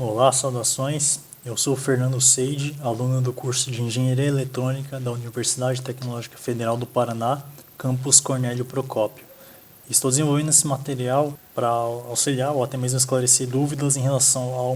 Olá, saudações. Eu sou o Fernando Seide, aluno do curso de Engenharia Eletrônica da Universidade Tecnológica Federal do Paraná, campus Cornélio Procópio. Estou desenvolvendo esse material para auxiliar ou até mesmo esclarecer dúvidas em relação a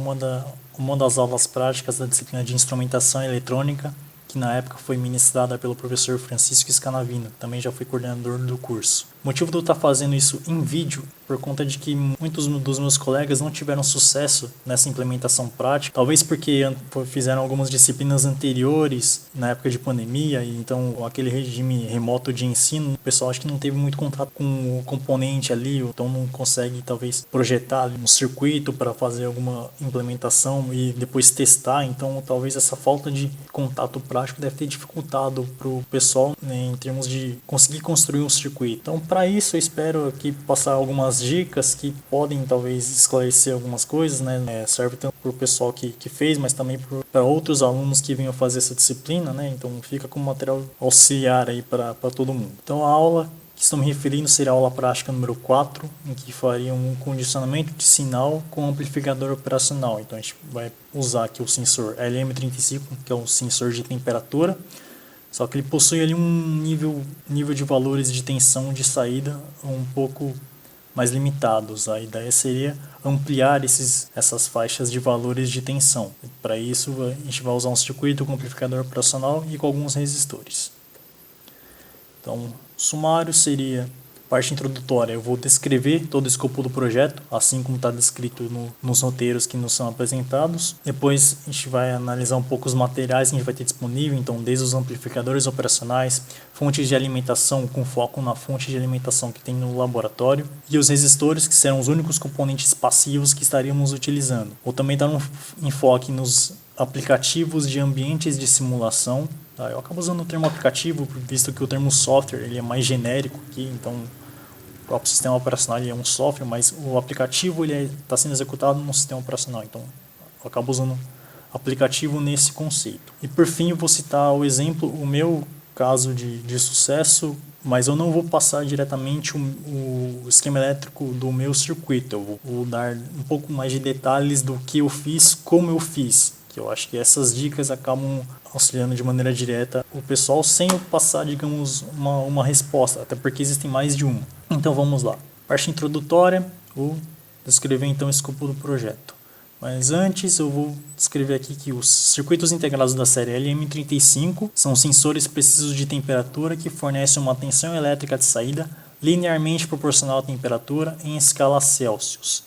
uma das aulas práticas da disciplina de Instrumentação Eletrônica, que na época foi ministrada pelo professor Francisco Scanavino, também já fui coordenador do curso. O motivo de eu estar fazendo isso em vídeo por conta de que muitos dos meus colegas não tiveram sucesso nessa implementação prática, talvez porque fizeram algumas disciplinas anteriores na época de pandemia, e então aquele regime remoto de ensino, o pessoal acho que não teve muito contato com o componente ali, então não consegue talvez projetar um circuito para fazer alguma implementação e depois testar, então talvez essa falta de contato prático deve ter dificultado para o pessoal, né, em termos de conseguir construir um circuito. Então, para isso eu espero aqui passar algumas dicas que podem talvez esclarecer algumas coisas, né? Serve tanto para o pessoal que fez, mas também para outros alunos que venham fazer essa disciplina, né? Então fica como material auxiliar aí para todo mundo. Então a aula que estou me referindo será a aula prática número 4, em que faria um condicionamento de sinal com amplificador operacional. Então a gente vai usar aqui o sensor LM35, que é o sensor de temperatura, só que ele possui ali um nível de valores de tensão de saída um pouco mais limitados. A ideia seria ampliar essas faixas de valores de tensão. Para isso a gente vai usar um circuito com amplificador operacional e com alguns resistores. Então, o sumário seria parte introdutória. Eu vou descrever todo o escopo do projeto, assim como está descrito nos roteiros que nos são apresentados. Depois a gente vai analisar um pouco os materiais que a gente vai ter disponível, então desde os amplificadores operacionais, fontes de alimentação com foco na fonte de alimentação que tem no laboratório, e os resistores, que serão os únicos componentes passivos que estaríamos utilizando. Vou também dar um enfoque nos aplicativos de ambientes de simulação. Eu acabo usando o termo aplicativo, visto que o termo software ele é mais genérico aqui, então o próprio sistema operacional ele é um software, mas o aplicativo ele está sendo executado no sistema operacional, então eu acabo usando aplicativo nesse conceito. E por fim eu vou citar o exemplo, o meu caso de sucesso, mas eu não vou passar diretamente o esquema elétrico do meu circuito, eu vou dar um pouco mais de detalhes do que eu fiz, como eu fiz, que eu acho que essas dicas acabam auxiliando de maneira direta o pessoal sem eu passar, digamos, uma resposta, até porque existem mais de uma. Então vamos lá. Parte introdutória, vou descrever então o escopo do projeto. Mas antes eu vou descrever aqui que os circuitos integrados da série LM35 são sensores precisos de temperatura que fornecem uma tensão elétrica de saída linearmente proporcional à temperatura em escala Celsius.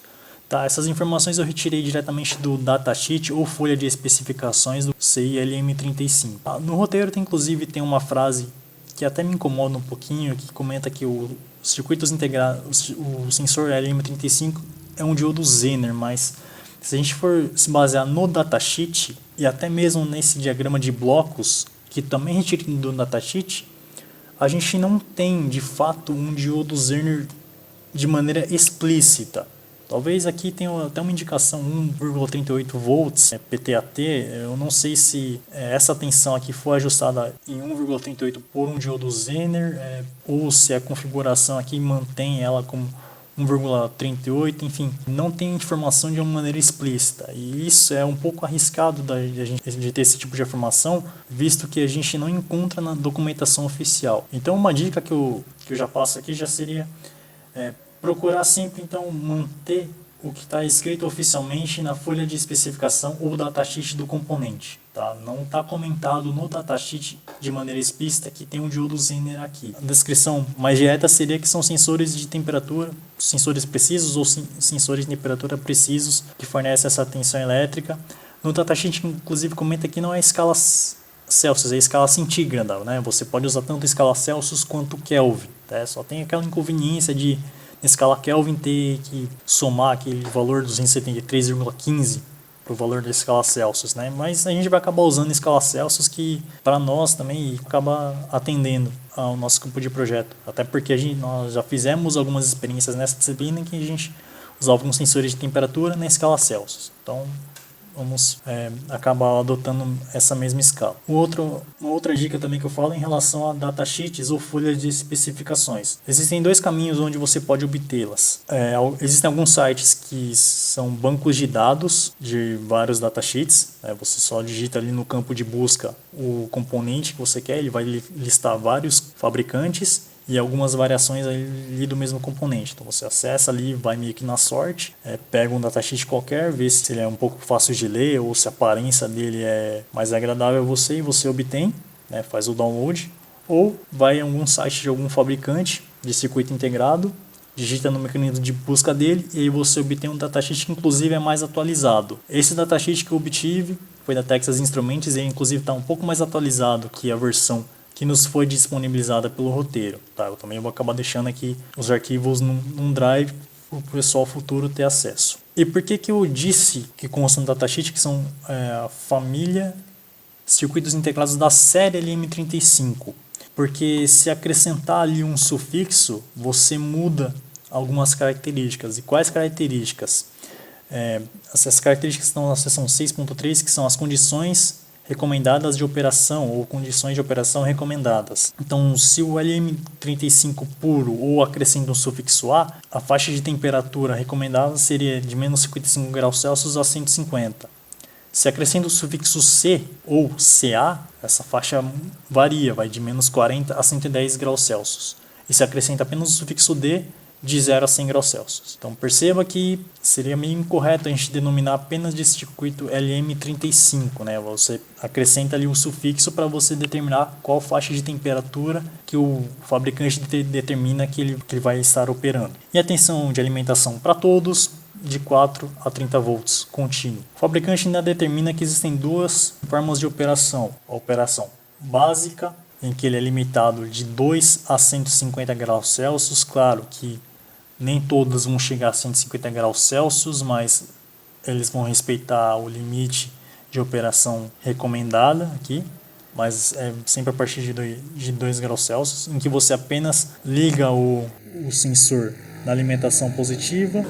Tá, essas informações eu retirei diretamente do datasheet ou folha de especificações do CI LM35. No roteiro tem uma frase que até me incomoda um pouquinho, que comenta que o circuitos integrados, o sensor LM35 é um diodo Zener, mas se a gente for se basear no datasheet e até mesmo nesse diagrama de blocos, que também retirei do datasheet, a gente não tem de fato um diodo Zener de maneira explícita. Talvez aqui tenha até uma indicação 1,38 volts, PTAT, eu não sei se essa tensão aqui foi ajustada em 1,38 por um diodo Zener, ou se a configuração aqui mantém ela como 1,38, enfim, não tem informação de uma maneira explícita. E isso é um pouco arriscado de ter esse tipo de informação, visto que a gente não encontra na documentação oficial. Então uma dica que eu já passo aqui já seria procurar sempre então manter o que está escrito oficialmente na folha de especificação ou datasheet do componente. Tá? Não está comentado no datasheet de maneira explícita que tem um diodo Zener aqui. A descrição mais direta seria que são sensores de temperatura, sensores precisos ou sensores de temperatura precisos que fornecem essa tensão elétrica. No datasheet inclusive comenta que não é escala Celsius, é escala centígrada, né? Você pode usar tanto escala Celsius quanto Kelvin. Tá? Só tem aquela inconveniência de escala Kelvin ter que somar aquele valor 273,15 para o valor da escala Celsius, né? Mas a gente vai acabar usando a escala Celsius, que para nós também acaba atendendo ao nosso campo de projeto, até porque nós já fizemos algumas experiências nessa disciplina em que a gente usava alguns sensores de temperatura na escala Celsius, então vamos acabar adotando essa mesma escala. Uma outra dica também que eu falo é em relação a datasheets ou folhas de especificações. Existem dois caminhos onde você pode obtê-las. Existem alguns sites que são bancos de dados de vários datasheets. Você só digita ali no campo de busca o componente que você quer, ele vai listar vários fabricantes e algumas variações ali do mesmo componente. Então você acessa ali, vai meio que na sorte, pega um datasheet qualquer, vê se ele é um pouco fácil de ler ou se a aparência dele é mais agradável a você e você obtém, faz o download, ou vai em algum site de algum fabricante de circuito integrado, digita no mecanismo de busca dele e aí você obtém um datasheet que inclusive é mais atualizado. Esse datasheet que eu obtive foi da Texas Instruments e ele inclusive está um pouco mais atualizado que a versão que nos foi disponibilizada pelo roteiro. Tá? Eu também vou acabar deixando aqui os arquivos num drive para o pessoal futuro ter acesso. E por que eu disse que consta no datasheet que são a família circuitos integrados da série LM35? Porque se acrescentar ali um sufixo, você muda algumas características. E quais características? Essas características estão na seção 6.3, que são as condições recomendadas de operação ou condições de operação recomendadas. Então, se o LM35 puro ou acrescenta um sufixo a faixa de temperatura recomendada seria de menos 55 graus Celsius a 150. Se acrescenta o sufixo C ou CA, essa faixa varia, vai de menos 40 a 110 graus Celsius. E se acrescenta apenas o sufixo D, de 0 a 100 graus Celsius. Então perceba que seria meio incorreto a gente denominar apenas de circuito LM35, Você acrescenta ali um sufixo para você determinar qual faixa de temperatura que o fabricante determina que ele vai estar operando. E a tensão de alimentação para todos, de 4 a 30 volts contínuo. O fabricante ainda determina que existem duas formas de operação. A operação básica, em que ele é limitado de 2 a 150 graus Celsius. Claro que nem todas vão chegar a 150 graus Celsius, mas eles vão respeitar o limite de operação recomendada aqui, mas é sempre a partir de 2 graus Celsius, em que você apenas liga o sensor na alimentação positiva,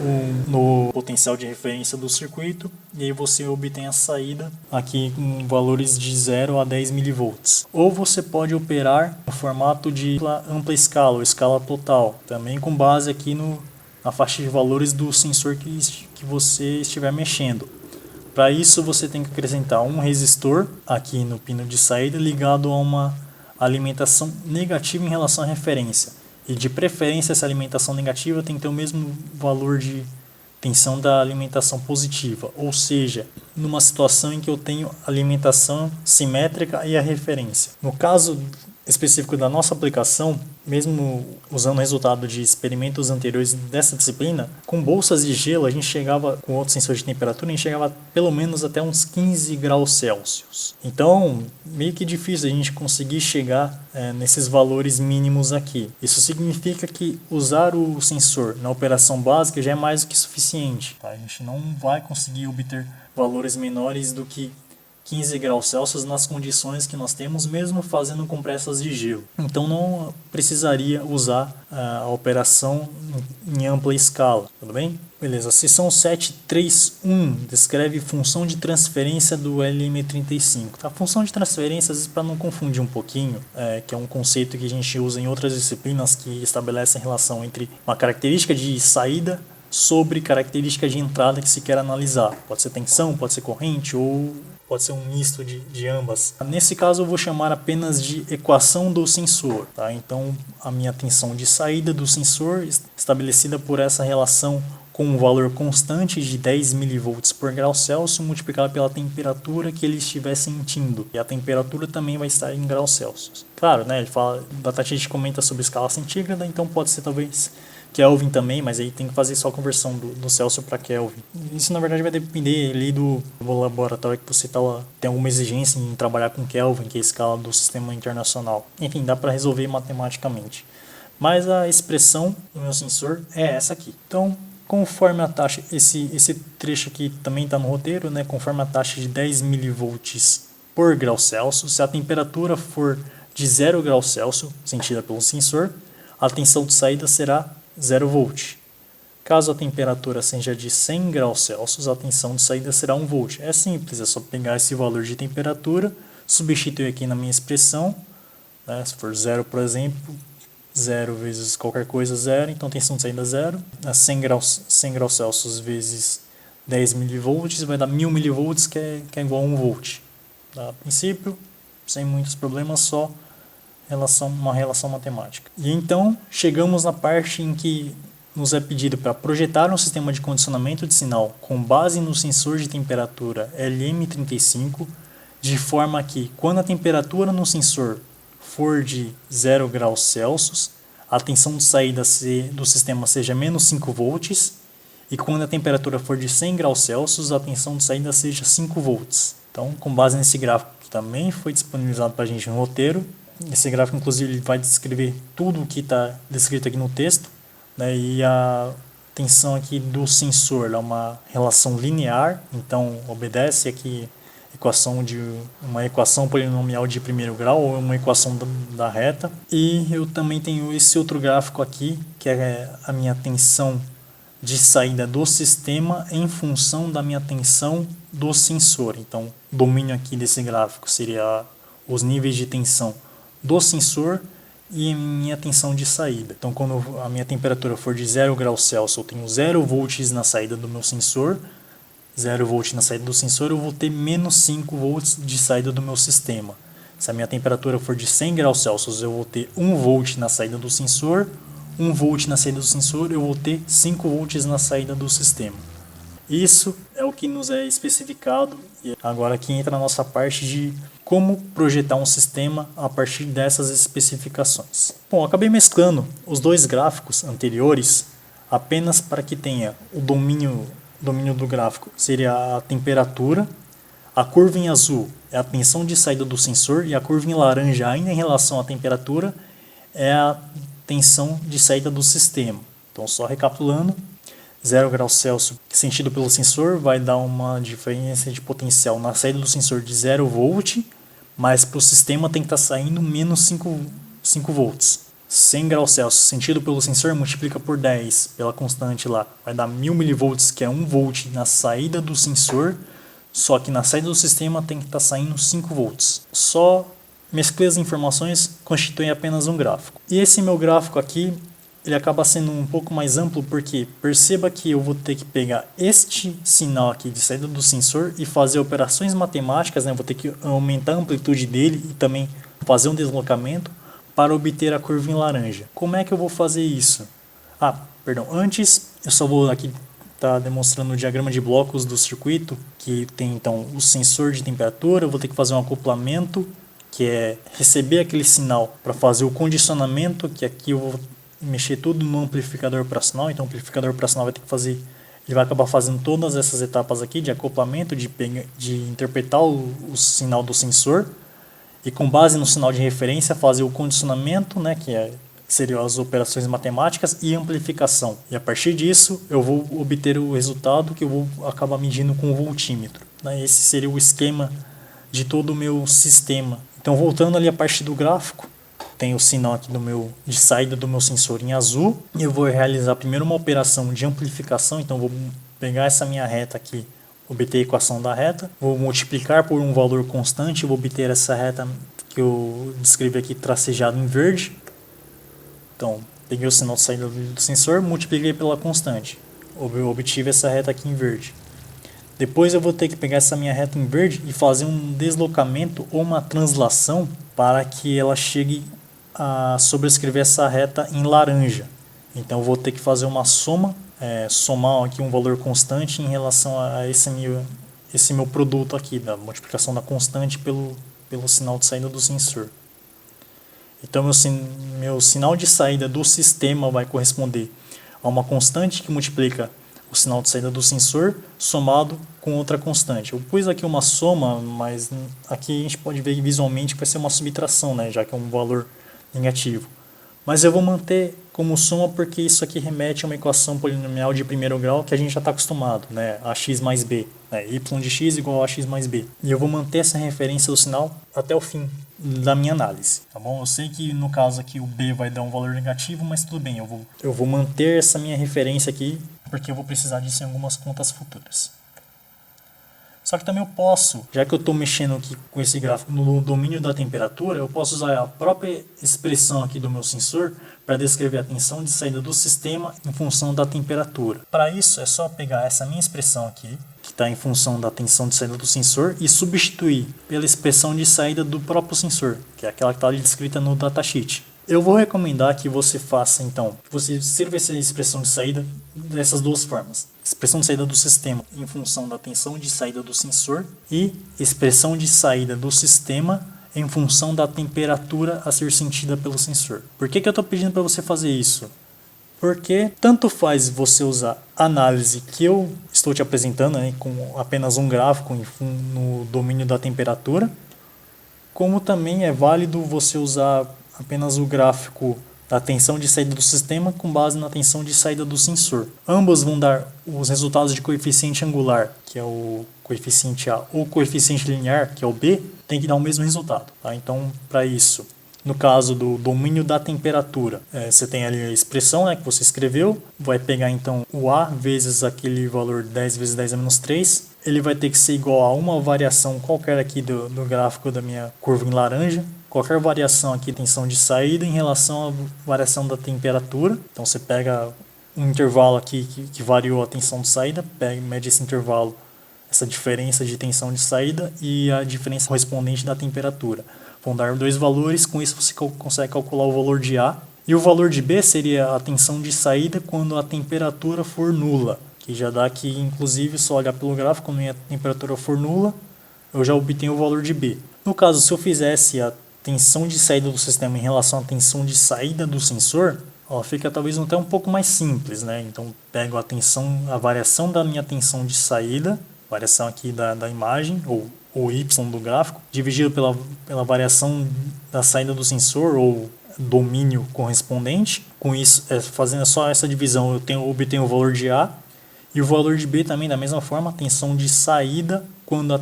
no potencial de referência do circuito, e aí você obtém a saída aqui com valores de 0 a 10 mV. Ou você pode operar no formato de ampla escala, ou escala total, também com base aqui na faixa de valores do sensor que você estiver mexendo. Para isso você tem que acrescentar um resistor aqui no pino de saída ligado a uma alimentação negativa em relação à referência. E de preferência essa alimentação negativa tem que ter o mesmo valor de tensão da alimentação positiva. Ou seja, numa situação em que eu tenho alimentação simétrica e a referência. No caso específico da nossa aplicação, mesmo usando o resultado de experimentos anteriores dessa disciplina, com bolsas de gelo a gente chegava, com outro sensor de temperatura, a gente chegava pelo menos até uns 15 graus Celsius. Então, meio que difícil a gente conseguir chegar nesses valores mínimos aqui. Isso significa que usar o sensor na operação básica já é mais do que suficiente. Tá? A gente não vai conseguir obter valores menores do que 15 graus Celsius nas condições que nós temos, mesmo fazendo compressas de gelo. Então não precisaria usar a operação em ampla escala, tudo bem? Beleza, a seção 731 descreve função de transferência do LM35. A função de transferência, às vezes para não confundir um pouquinho, que é um conceito que a gente usa em outras disciplinas que estabelecem relação entre uma característica de saída sobre característica de entrada que se quer analisar. Pode ser tensão, pode ser corrente ou pode ser um misto de ambas. Nesse caso eu vou chamar apenas de equação do sensor. Tá? Então a minha tensão de saída do sensor estabelecida por essa relação com um valor constante de 10 mV por grau Celsius multiplicado pela temperatura que ele estiver sentindo. E a temperatura também vai estar em graus Celsius. Claro, ele fala, o datasheet comenta sobre escala centígrada, então pode ser talvez Kelvin também, mas aí tem que fazer só a conversão do Celsius para Kelvin. Isso na verdade vai depender ali do laboratório que você tem alguma exigência em trabalhar com Kelvin, que é a escala do sistema internacional. Enfim, dá para resolver matematicamente. Mas a expressão do meu sensor é essa aqui. Então, conforme a taxa, esse trecho aqui também está no roteiro, conforme a taxa de 10 mV por grau Celsius, se a temperatura for de 0 graus Celsius, sentida pelo sensor, a tensão de saída será 0 volt. Caso a temperatura seja de 100 graus Celsius, a tensão de saída será 1 volt. É simples, é só pegar esse valor de temperatura, substituir aqui na minha expressão, né? Se for 0, por exemplo, 0 vezes qualquer coisa, 0, então tensão de saída 0. 100 graus Celsius vezes 10 milivolts vai dar 1000 milivolts, que é igual a 1 volt. A princípio, sem muitos problemas, só uma relação matemática. E então, chegamos na parte em que nos é pedido para projetar um sistema de condicionamento de sinal com base no sensor de temperatura LM35, de forma que, quando a temperatura no sensor for de 0 graus Celsius, a tensão de saída do sistema seja menos 5 volts, e quando a temperatura for de 100 graus Celsius, a tensão de saída seja 5 volts. Então, com base nesse gráfico, que também foi disponibilizado para a gente no roteiro, esse gráfico, inclusive, ele vai descrever tudo o que está descrito aqui no texto, né? E a tensão aqui do sensor é uma relação linear, então obedece aqui uma equação polinomial de primeiro grau ou uma equação da reta. E eu também tenho esse outro gráfico aqui, que é a minha tensão de saída do sistema em função da minha tensão do sensor. Então, o domínio aqui desse gráfico seria os níveis de tensão do sensor e a minha tensão de saída. Então, quando a minha temperatura for de 0 graus Celsius, eu tenho 0 volts na saída do meu sensor, 0 volts na saída do sensor, eu vou ter menos 5 volts de saída do meu sistema. Se a minha temperatura for de 100 graus Celsius, eu vou ter 1 volt na saída do sensor, 1 volt na saída do sensor, eu vou ter 5 volts na saída do sistema. Isso é o que nos é especificado. E agora aqui entra a nossa parte de como projetar um sistema a partir dessas especificações. Bom, acabei mesclando os dois gráficos anteriores apenas para que tenha o domínio do gráfico. Seria a temperatura, a curva em azul é a tensão de saída do sensor e a curva em laranja, ainda em relação à temperatura, é a tensão de saída do sistema. Então, só recapitulando, 0 graus Celsius sentido pelo sensor vai dar uma diferença de potencial na saída do sensor de 0 volt, mas para o sistema tem que estar saindo menos 5 volts. 100 graus Celsius sentido pelo sensor multiplica por 10 pela constante lá, vai dar 1000 milivolts, que é 1 volt na saída do sensor, só que na saída do sistema tem que estar saindo 5 volts. Só mesclei as informações, constitui apenas um gráfico. E esse meu gráfico aqui, ele acaba sendo um pouco mais amplo, porque perceba que eu vou ter que pegar este sinal aqui de saída do sensor e fazer operações matemáticas, né? Vou ter que aumentar a amplitude dele e também fazer um deslocamento para obter a curva em laranja. Como é que eu vou fazer isso? Antes eu só vou aqui estar demonstrando o diagrama de blocos do circuito, que tem então o sensor de temperatura. Eu vou ter que fazer um acoplamento, que é receber aquele sinal para fazer o condicionamento, que aqui eu vou mexer tudo no amplificador operacional. Então o amplificador operacional vai ter que fazer, ele vai acabar fazendo todas essas etapas aqui de acoplamento, de interpretar o sinal do sensor e, com base no sinal de referência, fazer o condicionamento, né, seriam as operações matemáticas e amplificação. E a partir disso eu vou obter o resultado que eu vou acabar medindo com o voltímetro, né? Esse seria o esquema de todo o meu sistema. Então, voltando ali a parte do gráfico, tem o sinal aqui de saída do meu sensor em azul. E eu vou realizar primeiro uma operação de amplificação. Então, vou pegar essa minha reta aqui, obter a equação da reta, vou multiplicar por um valor constante, vou obter essa reta que eu descrevi aqui tracejado em verde. Então, peguei o sinal de saída do sensor, multipliquei pela constante, obtive essa reta aqui em verde. Depois eu vou ter que pegar essa minha reta em verde e fazer um deslocamento ou uma translação para que ela chegue a sobrescrever essa reta em laranja. Então eu vou ter que fazer uma soma, somar aqui um valor constante em relação a esse meu produto aqui, da multiplicação da constante pelo sinal de saída do sensor. Então meu sinal de saída do sistema vai corresponder a uma constante que multiplica o sinal de saída do sensor somado com outra constante. Eu pus aqui uma soma, mas aqui a gente pode ver visualmente que vai ser uma subtração, né, já que é um valor negativo. Mas eu vou manter como soma porque isso aqui remete a uma equação polinomial de primeiro grau que a gente já está acostumado, né, ax mais b, né, y de x igual a ax mais b. E eu vou manter essa referência do sinal até o fim da minha análise, tá bom? Eu sei que no caso aqui o b vai dar um valor negativo, mas tudo bem, eu vou manter essa minha referência aqui porque eu vou precisar disso em algumas contas futuras. Só que também eu posso, já que eu estou mexendo aqui com esse gráfico no domínio da temperatura, eu posso usar a própria expressão aqui do meu sensor para descrever a tensão de saída do sistema em função da temperatura. Para isso é só pegar essa minha expressão aqui, que está em função da tensão de saída do sensor, e substituir pela expressão de saída do próprio sensor, que é aquela que está ali descrita no datasheet. Eu vou recomendar que você faça, então, que você sirva essa expressão de saída dessas duas formas. Expressão de saída do sistema em função da tensão de saída do sensor e expressão de saída do sistema em função da temperatura a ser sentida pelo sensor. Por que eu estou pedindo para você fazer isso? Porque tanto faz você usar a análise que eu estou te apresentando, né, com apenas um gráfico no domínio da temperatura, como também é válido você usar apenas o gráfico da tensão de saída do sistema com base na tensão de saída do sensor. Ambos vão dar os resultados de coeficiente angular, que é o coeficiente A, ou coeficiente linear, que é o B, tem que dar o mesmo resultado. Tá? Então, para isso, no caso do domínio da temperatura, você tem ali a expressão, né, que você escreveu, vai pegar então o A vezes aquele valor 10 vezes 10 a menos 3, ele vai ter que ser igual a uma variação qualquer aqui do gráfico da minha curva em laranja, qualquer variação aqui de tensão de saída em relação à variação da temperatura. Então você pega um intervalo aqui que variou a tensão de saída, mede esse intervalo, essa diferença de tensão de saída e a diferença correspondente da temperatura. Vão dar dois valores, com isso você consegue calcular o valor de A. E o valor de B seria a tensão de saída quando a temperatura for nula, que já dá que, inclusive, só olhar pelo gráfico, quando a temperatura for nula, eu já obtenho o valor de B. No caso, se eu fizesse a tensão de saída do sistema em relação à tensão de saída do sensor, fica talvez até um pouco mais simples, né? Então, pego a variação da minha tensão de saída, variação aqui da imagem, ou Y do gráfico, dividido pela variação da saída do sensor, ou domínio correspondente. Com isso, fazendo só essa divisão, eu obtenho o valor de A, e o valor de B também, da mesma forma, a tensão de saída quando a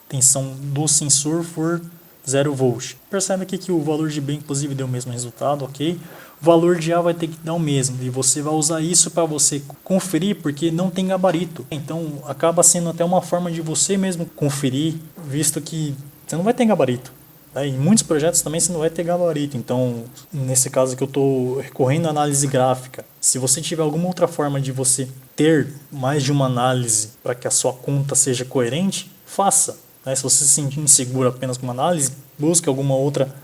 tensão do sensor for 0 volt. Percebe aqui que o valor de B, inclusive, deu o mesmo resultado, ok? O valor de A vai ter que dar o mesmo, e você vai usar isso para você conferir, porque não tem gabarito. Então, acaba sendo até uma forma de você mesmo conferir, visto que você não vai ter gabarito. Em muitos projetos também você não vai ter gabarito. Então, nesse caso que eu estou recorrendo à análise gráfica, se você tiver alguma outra forma de você ter mais de uma análise para que a sua conta seja coerente, faça. Se você se sentir inseguro apenas com uma análise, busque alguma outra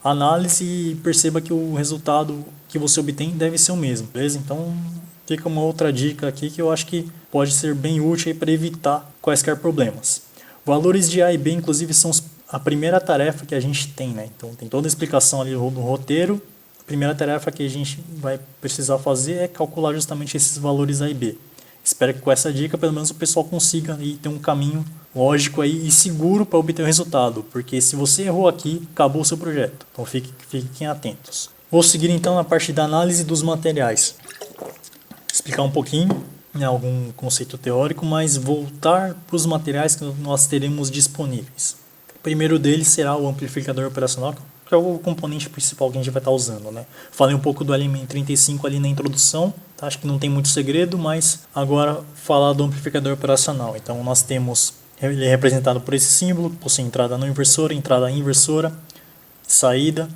análise e perceba que o resultado que você obtém deve ser o mesmo, beleza? Então, fica uma outra dica aqui que eu acho que pode ser bem útil para evitar quaisquer problemas. Valores de A e B, inclusive, são a primeira tarefa que a gente tem, né? Então, tem toda a explicação ali no roteiro. A primeira tarefa que a gente vai precisar fazer é calcular justamente esses valores A e B. Espero que com essa dica, pelo menos, o pessoal consiga aí ter um caminho lógico aí e seguro para obter o resultado, porque se você errou aqui, acabou o seu projeto. Então fiquem atentos. Vou seguir então na parte da análise dos materiais. Explicar um pouquinho, algum conceito teórico, mas voltar para os materiais que nós teremos disponíveis. O primeiro deles será o amplificador operacional, que é o componente principal que a gente vai estar usando, né? Falei um pouco do LM35 ali na introdução, tá? Acho que não tem muito segredo, mas agora falar do amplificador operacional. Então nós temos, ele é representado por esse símbolo, que possui entrada não inversora, entrada inversora, saída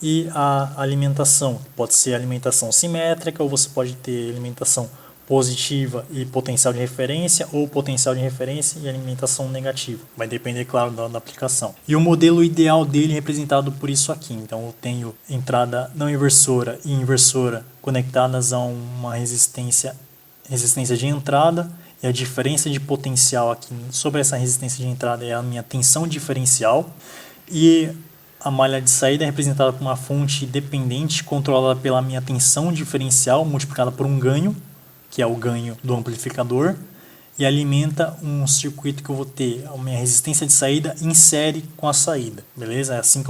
e a alimentação. Pode ser alimentação simétrica ou você pode ter alimentação positiva e potencial de referência, ou potencial de referência e alimentação negativa. Vai depender, claro, da aplicação. E o modelo ideal dele é representado por isso aqui. Então eu tenho entrada não inversora e inversora conectadas a uma resistência de entrada, e a diferença de potencial aqui sobre essa resistência de entrada é a minha tensão diferencial, e a malha de saída é representada por uma fonte dependente controlada pela minha tensão diferencial multiplicada por um ganho, que é o ganho do amplificador, e alimenta um circuito que eu vou ter a minha resistência de saída em série com a saída, beleza? É assim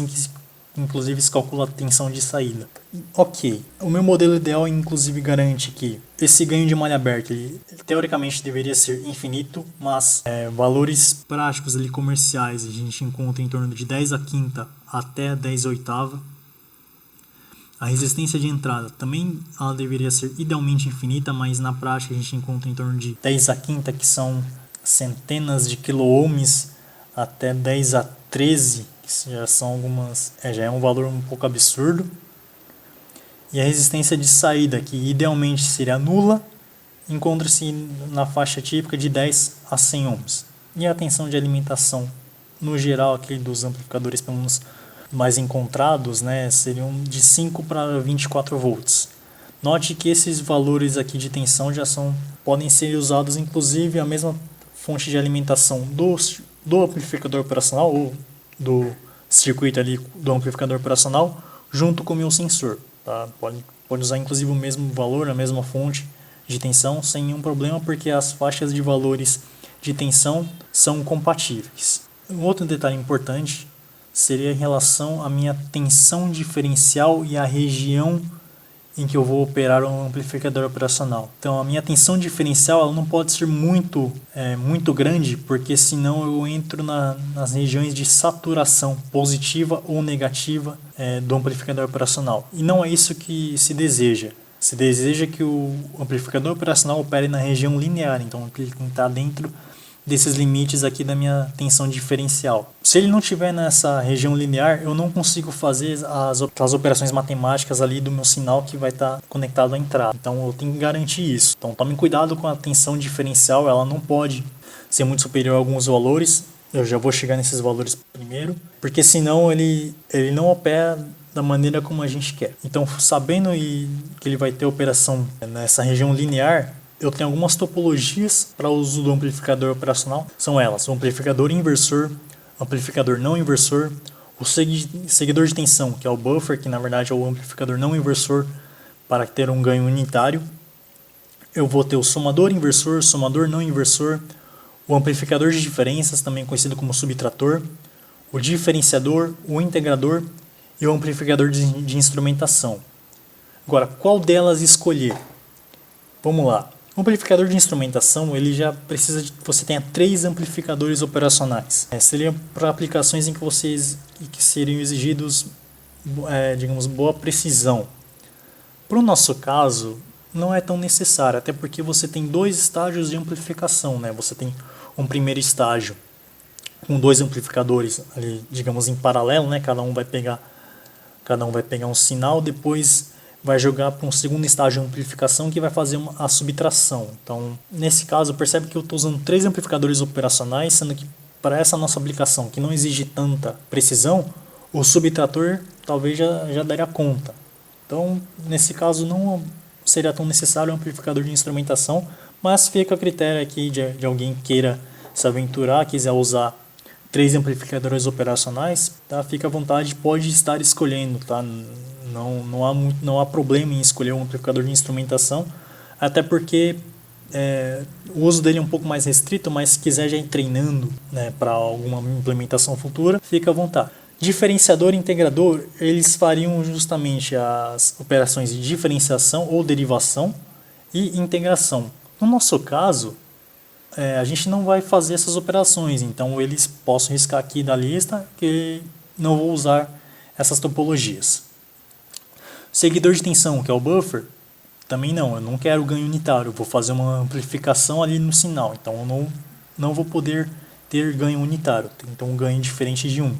que inclusive se calcula a tensão de saída. Ok, o meu modelo ideal inclusive garante que esse ganho de malha aberta, ele teoricamente deveria ser infinito, mas valores práticos ali, comerciais, a gente encontra em torno de 10 a quinta até 10 oitava. A resistência de entrada também ela deveria ser idealmente infinita, mas na prática a gente encontra em torno de 10 a quinta, que são centenas de quiloohms, até 10 a 13, que já são algumas, já é um valor um pouco absurdo. E a resistência de saída, que idealmente seria nula, encontra-se na faixa típica de 10 a 100 ohms. E a tensão de alimentação, no geral, aqui dos amplificadores pelo menos mais encontrados, né, seriam de 5 para 24 volts. Note que esses valores aqui de tensão podem ser usados, inclusive a mesma fonte de alimentação do amplificador operacional ou do circuito ali do amplificador operacional junto com o meu sensor. Tá? Pode usar inclusive o mesmo valor, a mesma fonte de tensão sem nenhum problema, porque as faixas de valores de tensão são compatíveis. Um outro detalhe importante seria em relação à minha tensão diferencial e a região em que eu vou operar um amplificador operacional. Então a minha tensão diferencial ela não pode ser muito grande, porque senão eu entro nas regiões de saturação positiva ou negativa do amplificador operacional. E não é isso que se deseja. Se deseja que o amplificador operacional opere na região linear, então ele tem que estar dentro desses limites aqui da minha tensão diferencial. Se ele não estiver nessa região linear, eu não consigo fazer as operações matemáticas ali do meu sinal que vai estar conectado à entrada. Então eu tenho que garantir isso. Então tome cuidado com a tensão diferencial, ela não pode ser muito superior a alguns valores. Eu já vou chegar nesses valores primeiro, porque senão ele não opera da maneira como a gente quer. Então, sabendo que ele vai ter operação nessa região linear, eu tenho algumas topologias para o uso do amplificador operacional. São elas: o amplificador inversor, amplificador não inversor, o seguidor de tensão, que é o buffer, que na verdade é o amplificador não inversor para ter um ganho unitário. Eu vou ter o somador inversor, somador não inversor, o amplificador de diferenças, também conhecido como subtrator, o diferenciador, o integrador e o amplificador de instrumentação. Agora, qual delas escolher? Vamos lá. O amplificador de instrumentação, ele já precisa que você tenha 3 amplificadores operacionais. Seria para aplicações em que seriam exigidos, digamos, boa precisão. Para o nosso caso, não é tão necessário, até porque você tem 2 estágios de amplificação, né? Você tem um primeiro estágio com 2 amplificadores ali, digamos, em paralelo, né? Cada um vai pegar um sinal, depois vai jogar para um segundo estágio de amplificação que vai fazer a subtração. Então, nesse caso, percebe que eu estou usando 3 amplificadores operacionais, sendo que para essa nossa aplicação, que não exige tanta precisão, o subtrator talvez já daria conta. Então, nesse caso, não seria tão necessário o amplificador de instrumentação, mas fica a critério aqui de alguém que queira se aventurar, quiser usar 3 amplificadores operacionais, tá? Fica à vontade, pode estar escolhendo, tá? Não há problema em escolher um amplificador de instrumentação, até porque o uso dele é um pouco mais restrito, mas se quiser já ir treinando, né, para alguma implementação futura, fica à vontade. Diferenciador e integrador, eles fariam justamente as operações de diferenciação ou derivação e integração. No nosso caso, a gente não vai fazer essas operações, então posso riscar aqui da lista que não vou usar essas topologias. Seguidor de tensão, que é o buffer, também não, eu não quero ganho unitário, vou fazer uma amplificação ali no sinal, então eu não vou poder ter ganho unitário, então um ganho diferente de 1.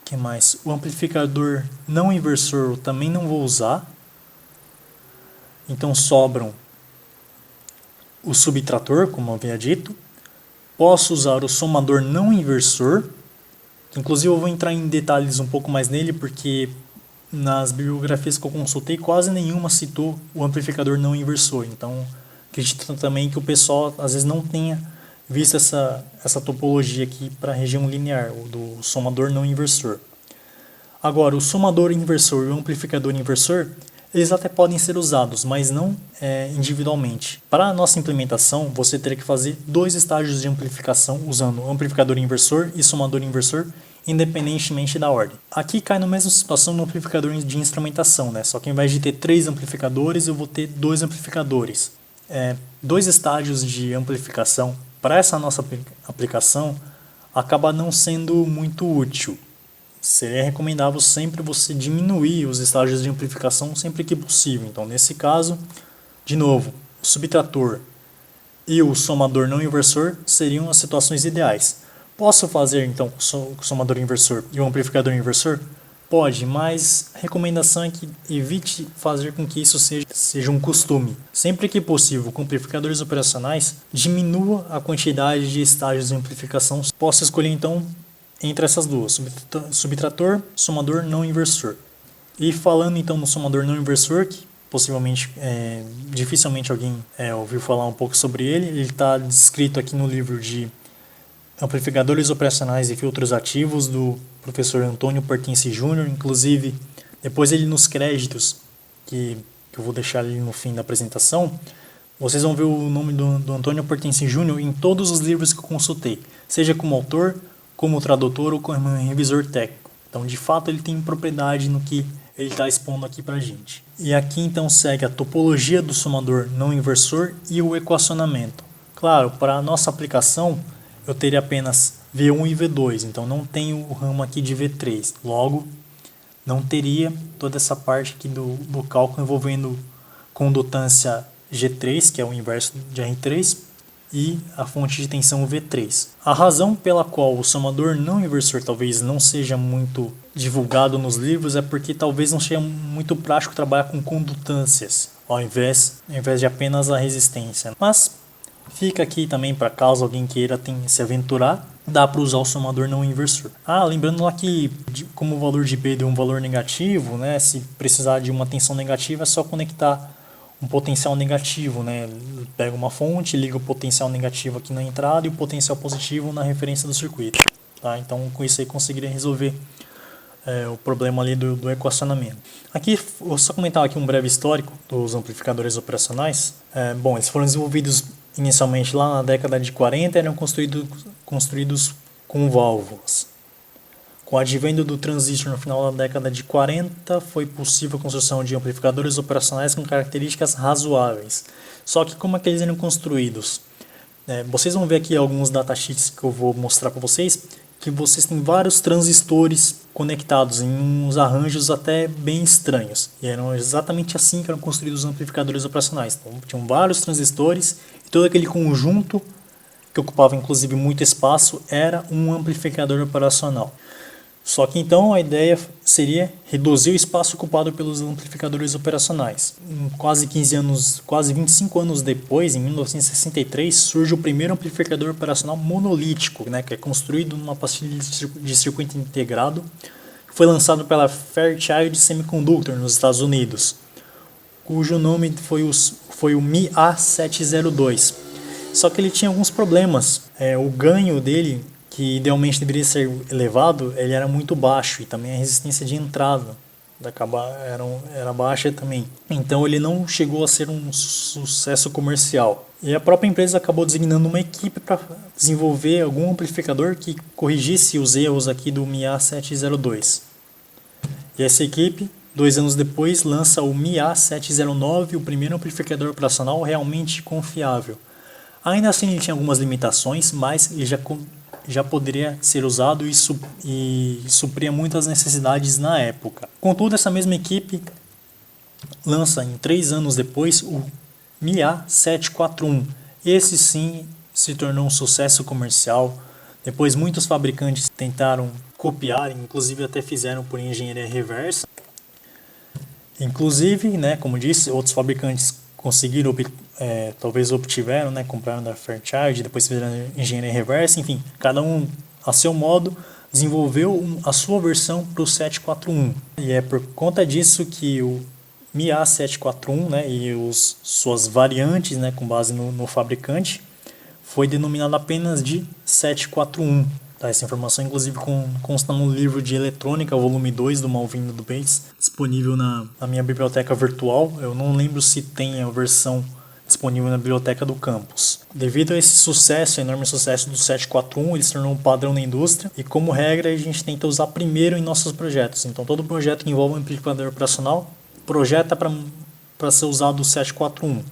Que mais? O amplificador não inversor eu também não vou usar, então sobram o subtrator, como eu havia dito. Posso usar o somador não inversor, que inclusive eu vou entrar em detalhes um pouco mais nele, porque nas bibliografias que eu consultei quase nenhuma citou o amplificador não inversor, então acredito também que o pessoal às vezes não tenha visto essa topologia aqui para a região linear, o do somador não inversor. Agora, o somador inversor e o amplificador inversor, eles até podem ser usados, mas não individualmente. Para a nossa implementação, você teria que fazer 2 estágios de amplificação usando amplificador inversor e somador inversor, independentemente da ordem. Aqui cai na mesma situação no amplificador de instrumentação, né? Só que ao invés de ter 3 amplificadores, eu vou ter 2 amplificadores. 2 estágios de amplificação para essa nossa aplicação acaba não sendo muito útil. seria recomendável sempre você diminuir os estágios de amplificação sempre que possível. Então, nesse caso, de novo, o subtrator e o somador não inversor seriam as situações ideais. Posso fazer, então, com o somador inversor e o amplificador inversor? Pode, mas a recomendação é que evite fazer com que isso seja um costume. Sempre que possível, com amplificadores operacionais, diminua a quantidade de estágios de amplificação. Posso escolher, então, entre essas duas, subtrator, somador não inversor. E falando, então, no somador não inversor, que possivelmente, dificilmente alguém ouviu falar um pouco sobre ele. Ele está descrito aqui no livro de Amplificadores Operacionais e Filtros Ativos, do professor Antônio Pertence Júnior. Inclusive, depois ele nos créditos, que eu vou deixar ali no fim da apresentação, vocês vão ver o nome do Antônio Pertence Júnior em todos os livros que eu consultei, seja como autor, como tradutor ou como revisor técnico. Então, de fato, ele tem propriedade no que ele está expondo aqui para a gente. E aqui, então, segue a topologia do somador não inversor e o equacionamento. Claro, para a nossa aplicação, eu teria apenas V1 e V2, então não tenho o ramo aqui de V3. Logo, não teria toda essa parte aqui do cálculo envolvendo condutância G3, que é o inverso de R3, e a fonte de tensão V3. A razão pela qual o somador não inversor talvez não seja muito divulgado nos livros é porque talvez não seja muito prático trabalhar com condutâncias, ao invés de apenas a resistência. Mas fica aqui também para caso alguém queira se aventurar, dá para usar o somador não inversor. Lembrando lá que como o valor de B deu um valor negativo, né, se precisar de uma tensão negativa é só conectar um potencial negativo, né? Pega uma fonte, liga o potencial negativo aqui na entrada e o potencial positivo na referência do circuito. Tá? Então com isso aí conseguiria resolver o problema ali do equacionamento. Aqui, vou só comentar aqui um breve histórico dos amplificadores operacionais. Bom, eles foram desenvolvidos inicialmente lá na década de 40 e eram construídos com válvulas. Com o advento do transistor no final da década de 40, foi possível a construção de amplificadores operacionais com características razoáveis. Só que como é que eles eram construídos? Vocês vão ver aqui alguns datasheets que eu vou mostrar para vocês, que vocês têm vários transistores conectados em uns arranjos até bem estranhos. E eram exatamente assim que eram construídos os amplificadores operacionais. Então, tinham vários transistores e todo aquele conjunto, que ocupava inclusive muito espaço, era um amplificador operacional. Só que então a ideia seria reduzir o espaço ocupado pelos amplificadores operacionais. Quase 25 anos depois, em 1963, surge o primeiro amplificador operacional monolítico, né, que é construído numa pastilha de circuito integrado, que foi lançado pela Fairchild Semiconductor nos Estados Unidos, cujo nome foi o MI-A702. Só que ele tinha alguns problemas. O ganho dele, que idealmente deveria ser elevado, ele era muito baixo e também a resistência de entrada era baixa também. Então ele não chegou a ser um sucesso comercial. E a própria empresa acabou designando uma equipe para desenvolver algum amplificador que corrigisse os erros aqui do MI-A702. E essa equipe, 2 anos depois, lança o MI-A709, o primeiro amplificador operacional realmente confiável. Ainda assim ele tinha algumas limitações, mas ele já poderia ser usado e supria muitas necessidades na época. Contudo, essa mesma equipe lança em 3 anos depois o MI-A741. Esse sim se tornou um sucesso comercial. Depois muitos fabricantes tentaram copiar, inclusive até fizeram por engenharia reversa. Inclusive, né, como disse, outros fabricantes conseguiram, talvez obtiveram, né, compraram da Fairchild, depois fizeram engenharia reversa, enfim, cada um a seu modo desenvolveu a sua versão para o 741. E é por conta disso que o MI-A741, né, e suas variantes, né, com base no fabricante, foi denominado apenas de 741. Tá? Essa informação, inclusive, consta no livro de eletrônica, volume 2 do Malvin do Bates, disponível na minha biblioteca virtual. Eu não lembro se tem a versão disponível na biblioteca do campus. Devido a esse sucesso, enorme sucesso do 741, ele se tornou um padrão na indústria e, como regra, a gente tenta usar primeiro em nossos projetos. Então, todo projeto que envolve um amplificador operacional projeta para ser usado o 741.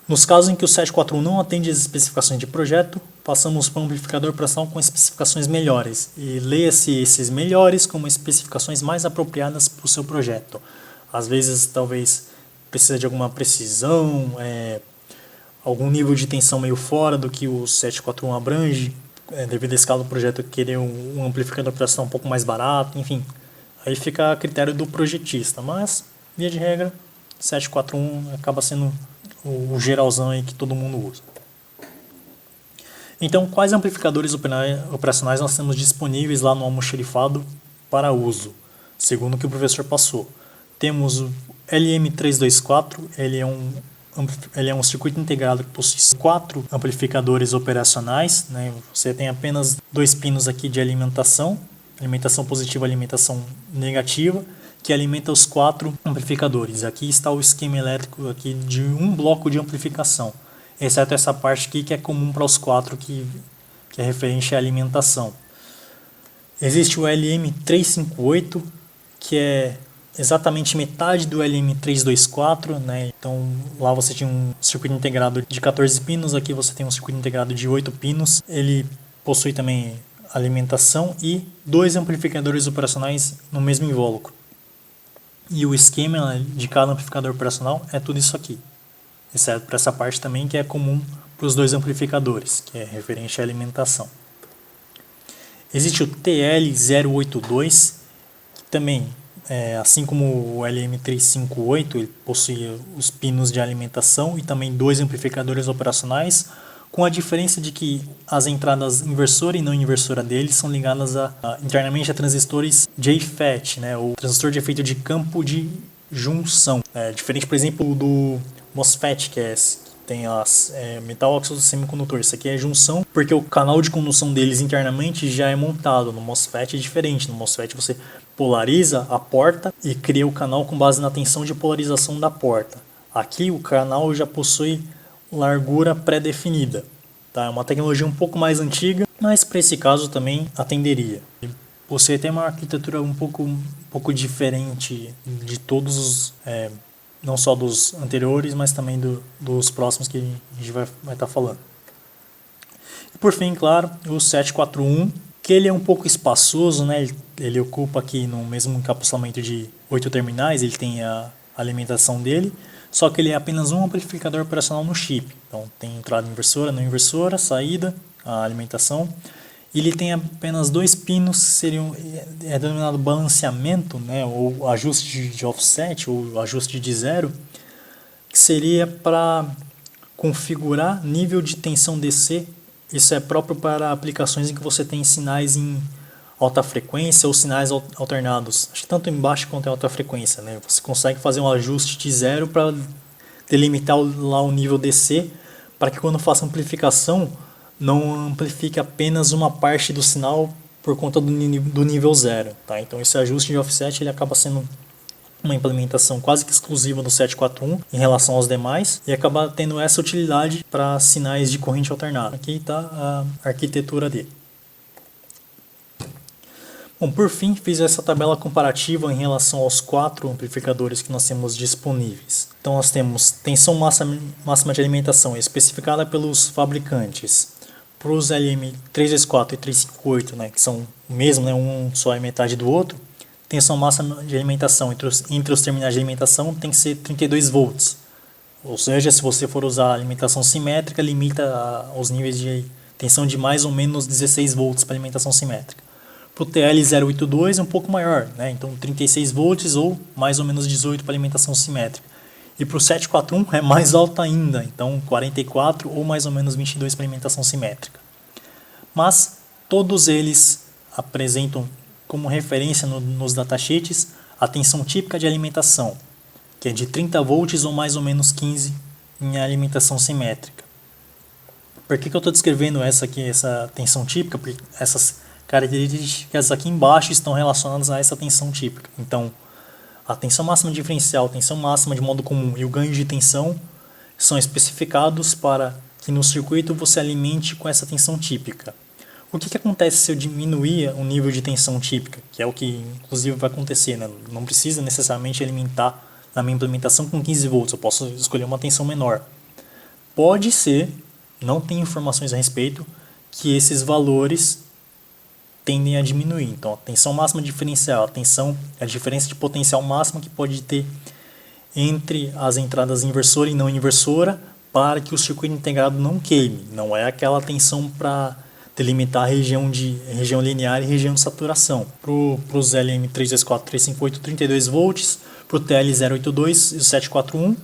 Nos casos em que o 741 não atende às especificações de projeto, passamos para um amplificador operacional com especificações melhores, e leia-se esses melhores como especificações mais apropriadas para o seu projeto. Às vezes, talvez, precisa de alguma precisão, algum nível de tensão meio fora do que o 741 abrange, devido à escala do projeto querer um amplificador operacional um pouco mais barato, enfim. Aí fica a critério do projetista, mas, via de regra, 741 acaba sendo o geralzão aí que todo mundo usa. Então, quais amplificadores operacionais nós temos disponíveis lá no almoxarifado para uso, segundo o que o professor passou? Temos o LM324, ele é um circuito integrado que possui 4 amplificadores operacionais, né? Você tem apenas 2 pinos aqui de alimentação positiva e alimentação negativa, que alimenta os 4 amplificadores. Aqui está o esquema elétrico aqui de um bloco de amplificação, exceto essa parte aqui que é comum para os 4, que é referente à alimentação. Existe o LM358, que é exatamente metade do LM324, né? Então lá você tinha um circuito integrado de 14 pinos, aqui você tem um circuito integrado de 8 pinos. Ele possui também alimentação e 2 amplificadores operacionais no mesmo invólucro. E o esquema de cada amplificador operacional é tudo isso aqui, exceto para essa parte também que é comum para os 2 amplificadores, que é referente à alimentação. Existe o TL082, que também, assim como o LM358, ele possui os pinos de alimentação e também 2 amplificadores operacionais, com a diferença de que as entradas inversora e não inversora deles são ligadas internamente a transistores JFET, né, ou transistor de efeito de campo de junção. Diferente, por exemplo, do MOSFET, que tem metal óxido semicondutor. Isso aqui é junção, porque o canal de condução deles internamente já é montado. No MOSFET é diferente. No MOSFET você polariza a porta e cria o canal com base na tensão de polarização da porta. Aqui o canal já possui largura pré-definida. Tá? É uma tecnologia um pouco mais antiga, mas para esse caso também atenderia. Você tem uma arquitetura um pouco diferente de todos os, não só dos anteriores, mas também dos próximos que a gente vai estar falando. E por fim, claro, o 741, que ele é um pouco espaçoso, né? Ele ocupa aqui no mesmo encapsulamento de 8 terminais, ele tem a alimentação dele, só que ele é apenas um amplificador operacional no chip. Então tem entrada inversora, não inversora, saída, a alimentação. E ele tem apenas 2 pinos que seriam denominado balanceamento, né, ou ajuste de offset, ou ajuste de zero, que seria para configurar nível de tensão DC. Isso é próprio para aplicações em que você tem sinais em alta frequência ou sinais alternados. Acho que tanto em baixa quanto em alta frequência, né? Você consegue fazer um ajuste de zero para delimitar lá o nível DC, para que quando faça amplificação não amplifique apenas uma parte do sinal por conta do nível zero. Tá? Então esse ajuste de offset ele acaba sendo uma implementação quase que exclusiva do 741 em relação aos demais e acaba tendo essa utilidade para sinais de corrente alternada. Aqui está a arquitetura dele. Bom, por fim, fiz essa tabela comparativa em relação aos 4 amplificadores que nós temos disponíveis. Então nós temos tensão máxima de alimentação especificada pelos fabricantes. Para os LM324 e 358, né, que são o mesmo, né, um só é metade do outro, tensão máxima de alimentação entre os terminais de alimentação tem que ser 32 volts. Ou seja, se você for usar a alimentação simétrica, limita os níveis de tensão de mais ou menos 16 volts para alimentação simétrica. Para o TL082 é um pouco maior, né? Então 36 volts ou mais ou menos 18 para alimentação simétrica. E para o 741 é mais alto ainda, então 44 ou mais ou menos 22 para alimentação simétrica. Mas todos eles apresentam como referência nos datasheets a tensão típica de alimentação, que é de 30 volts ou mais ou menos 15 em alimentação simétrica. Por que eu estou descrevendo essa tensão típica? Porque essas características aqui embaixo estão relacionadas a essa tensão típica. Então, a tensão máxima diferencial, tensão máxima de modo comum e o ganho de tensão são especificados para que no circuito você alimente com essa tensão típica. O que acontece se eu diminuir o nível de tensão típica, que é o que inclusive vai acontecer, né? Não precisa necessariamente alimentar na minha implementação com 15 volts, eu posso escolher uma tensão menor. Pode ser, não tem informações a respeito, que esses valores tendem a diminuir. Então, a tensão máxima diferencial, a diferença de potencial máxima que pode ter entre as entradas inversora e não inversora para que o circuito integrado não queime. Não é aquela tensão para delimitar a região linear e região de saturação. Para os LM324, 32 volts, para o TL082 e o 741,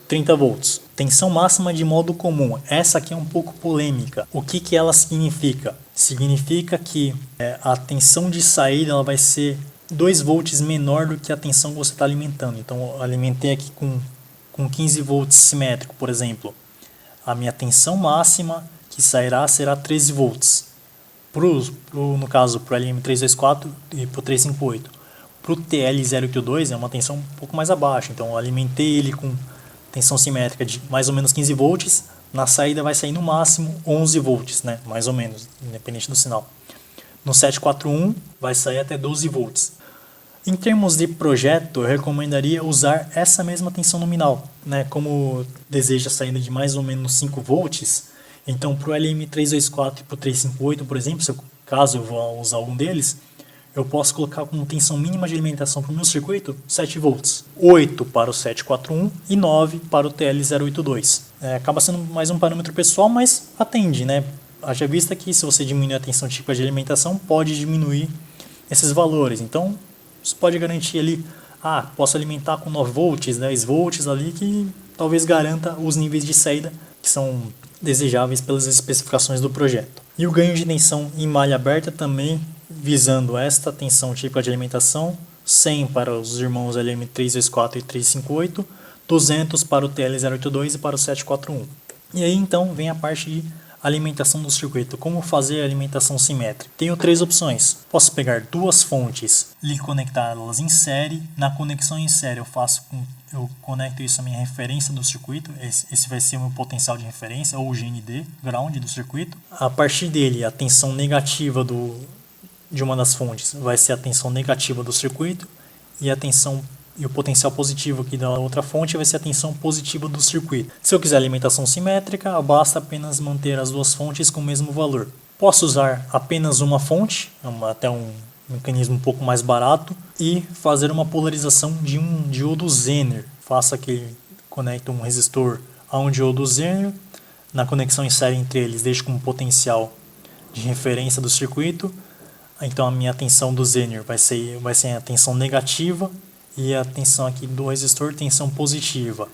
30 volts. Tensão máxima de modo comum. Essa aqui é um pouco polêmica. O que ela significa? Significa que a tensão de saída ela vai ser 2 volts menor do que a tensão que você está alimentando. Então, eu alimentei aqui com 15 volts simétrico, por exemplo. A minha tensão máxima que sairá será 13 volts. No caso, para o LM324 e para o 358. Para o TL082 é uma tensão um pouco mais abaixo. Então, eu alimentei ele com tensão simétrica de mais ou menos 15 volts. Na saída vai sair no máximo 11 volts, né? Mais ou menos, independente do sinal. No 741 vai sair até 12 volts. Em termos de projeto, eu recomendaria usar essa mesma tensão nominal, né? Como deseja saída de mais ou menos 5 volts, então para o LM324 e para o 358, por exemplo, caso eu vou usar algum deles, eu posso colocar como tensão mínima de alimentação para o meu circuito 7 volts, 8 para o 741 e 9 para o TL082. Acaba sendo mais um parâmetro pessoal, mas atende, né? Haja vista que se você diminuir a tensão típica de alimentação, pode diminuir esses valores. Então, você pode garantir ali, posso alimentar com 9 volts, 10 volts ali, que talvez garanta os níveis de saída que são desejáveis pelas especificações do projeto. E o ganho de tensão em malha aberta também, visando esta tensão típica de alimentação, 100 para os irmãos LM324 e 358, 200 para o TL082 e para o 741. E aí então vem a parte de alimentação do circuito. Como fazer a alimentação simétrica? Tenho 3 opções. Posso pegar 2 fontes e conectá-las em série. Na conexão em série eu conecto isso à minha referência do circuito. Esse vai ser o meu potencial de referência, ou o GND, ground do circuito. A partir dele, a tensão negativa de uma das fontes vai ser a tensão negativa do circuito, e o potencial positivo aqui da outra fonte vai ser a tensão positiva do circuito. Se eu quiser alimentação simétrica, basta apenas manter as 2 fontes com o mesmo valor. Posso usar apenas uma fonte, até um mecanismo um pouco mais barato, e fazer uma polarização de um diodo Zener. Faça que conecte um resistor a um diodo Zener, na conexão em série entre eles, deixe como potencial de referência do circuito. Então a minha tensão do Zener vai ser a tensão negativa, e a tensão aqui do resistor, tensão positiva.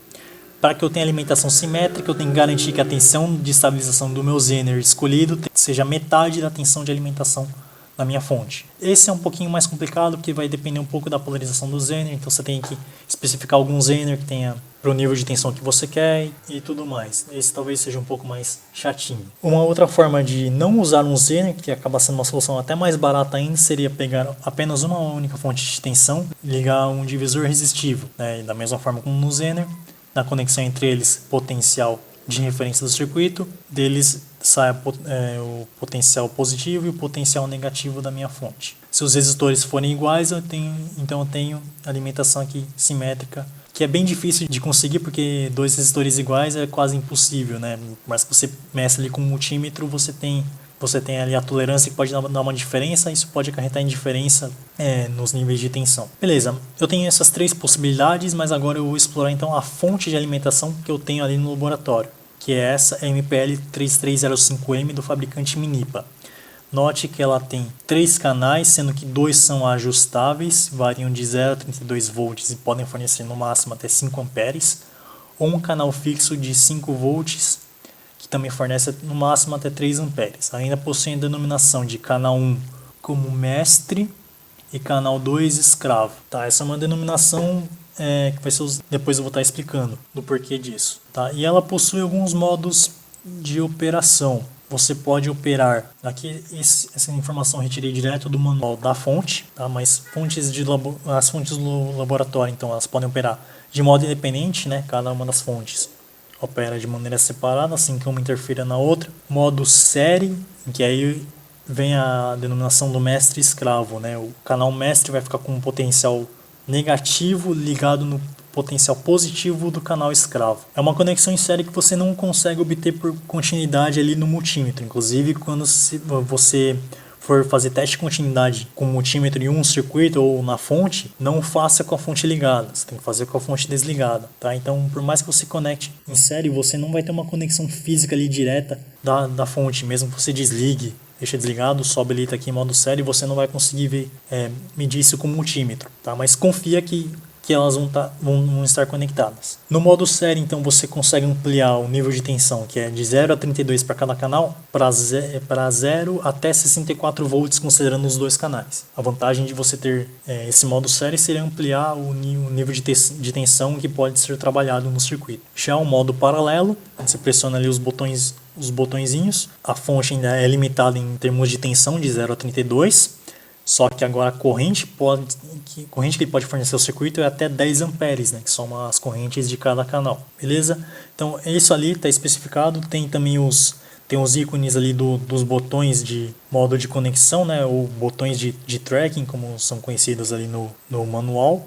Para que eu tenha alimentação simétrica, eu tenho que garantir que a tensão de estabilização do meu Zener escolhido seja metade da tensão de alimentação da minha fonte. Esse é um pouquinho mais complicado, porque vai depender um pouco da polarização do Zener, então você tem que especificar algum Zener que tenha para o nível de tensão que você quer e tudo mais. Esse talvez seja um pouco mais chatinho. Uma outra forma de não usar um Zener, que acaba sendo uma solução até mais barata ainda, seria pegar apenas uma única fonte de tensão e ligar um divisor resistivo, né? Da mesma forma como no Zener, na conexão entre eles, potencial de referência do circuito, deles sai o potencial positivo e o potencial negativo da minha fonte. Se os resistores forem iguais, eu tenho alimentação aqui simétrica, que é bem difícil de conseguir, porque 2 resistores iguais é quase impossível, né? Mas se você meça ali com um multímetro, você tem ali a tolerância que pode dar uma diferença, isso pode acarretar em diferença nos níveis de tensão. Beleza, eu tenho essas 3 possibilidades, mas agora eu vou explorar então a fonte de alimentação que eu tenho ali no laboratório, que é essa MPL3305M do fabricante Minipa. Note que ela tem 3 canais, sendo que 2 são ajustáveis, variam de 0 a 32 volts e podem fornecer no máximo até 5 amperes, ou um canal fixo de 5 volts, que também fornece no máximo até 3 amperes. Ainda possui a denominação de canal 1 como mestre e canal 2 escravo. Tá, essa é uma denominação que vai ser depois eu vou estar explicando do porquê disso. Tá? E ela possui alguns modos de operação. Você pode operar, aqui essa informação eu retirei direto do manual da fonte, tá? Mas as fontes do laboratório, então, elas podem operar de modo independente, né? Cada uma das fontes opera de maneira separada, assim que uma interfira na outra. Modo série, em que aí vem a denominação do mestre escravo, né? O canal mestre vai ficar com um potencial negativo ligado potencial positivo do canal escravo. É uma conexão em série que você não consegue obter por continuidade ali no multímetro. Inclusive, quando você for fazer teste de continuidade com o multímetro em um circuito ou na fonte, não faça com a fonte ligada, você tem que fazer com a fonte desligada, tá? Então, por mais que você conecte em série, você não vai ter uma conexão física ali direta da fonte, mesmo que você desligue, deixa desligado, sobe ali, tá aqui em modo série, você não vai conseguir ver, medir isso com o multímetro, tá? Mas confia que elas vão estar conectadas. No modo série, então, você consegue ampliar o nível de tensão, que é de 0 a 32 para cada canal, para 0 até 64 volts, considerando os dois canais. A vantagem de você ter esse modo série seria ampliar o nível de tensão que pode ser trabalhado no circuito. Já o modo paralelo, você pressiona ali os botõezinhos, a fonte ainda é limitada em termos de tensão de 0 a 32, só que agora a corrente que ele pode fornecer ao circuito é até 10 amperes, né, que são as correntes de cada canal, beleza? Então isso ali está especificado, tem também os ícones ali dos botões de modo de conexão, né, ou botões de tracking, como são conhecidos ali no manual.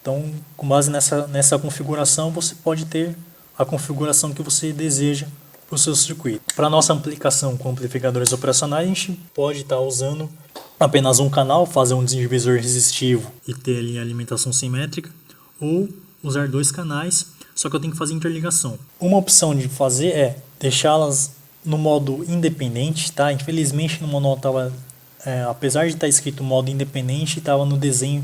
Então, com base nessa configuração, você pode ter a configuração que você deseja para o seu circuito. Para nossa aplicação com amplificadores operacionais, a gente pode estar usando apenas um canal, fazer um divisor resistivo e ter ali a alimentação simétrica, ou usar dois canais, só que eu tenho que fazer interligação. Uma opção de fazer é deixá-las no modo independente, tá? Infelizmente no manual estava, apesar de estar escrito modo independente, estava no desenho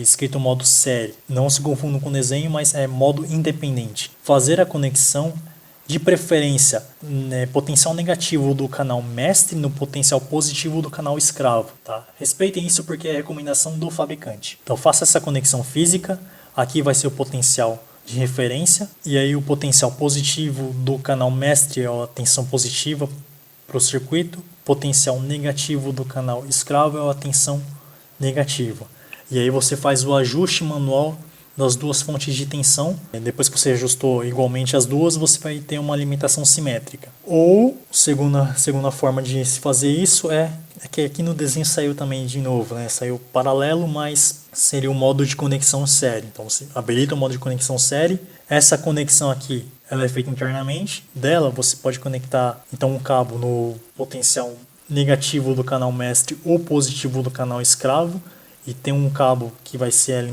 escrito modo série. Não se confundam com desenho, mas é modo independente. Fazer a conexão, de preferência, potencial negativo do canal mestre no potencial positivo do canal escravo, tá? Respeitem isso porque é recomendação do fabricante. Então faça essa conexão física, aqui vai ser o potencial de referência, e aí o potencial positivo do canal mestre é a tensão positiva para o circuito, potencial negativo do canal escravo é a tensão negativa. E aí você faz o ajuste manual das duas fontes de tensão. Depois que você ajustou igualmente as duas, você vai ter uma alimentação simétrica. Ou, segunda forma de se fazer isso é que aqui no desenho saiu também de novo, né? Saiu paralelo, mas seria o modo de conexão série. Então você habilita o modo de conexão série. Essa conexão aqui, ela é feita internamente. Dela você pode conectar então um cabo no potencial negativo do canal mestre ou positivo do canal escravo, e tem um cabo que vai ser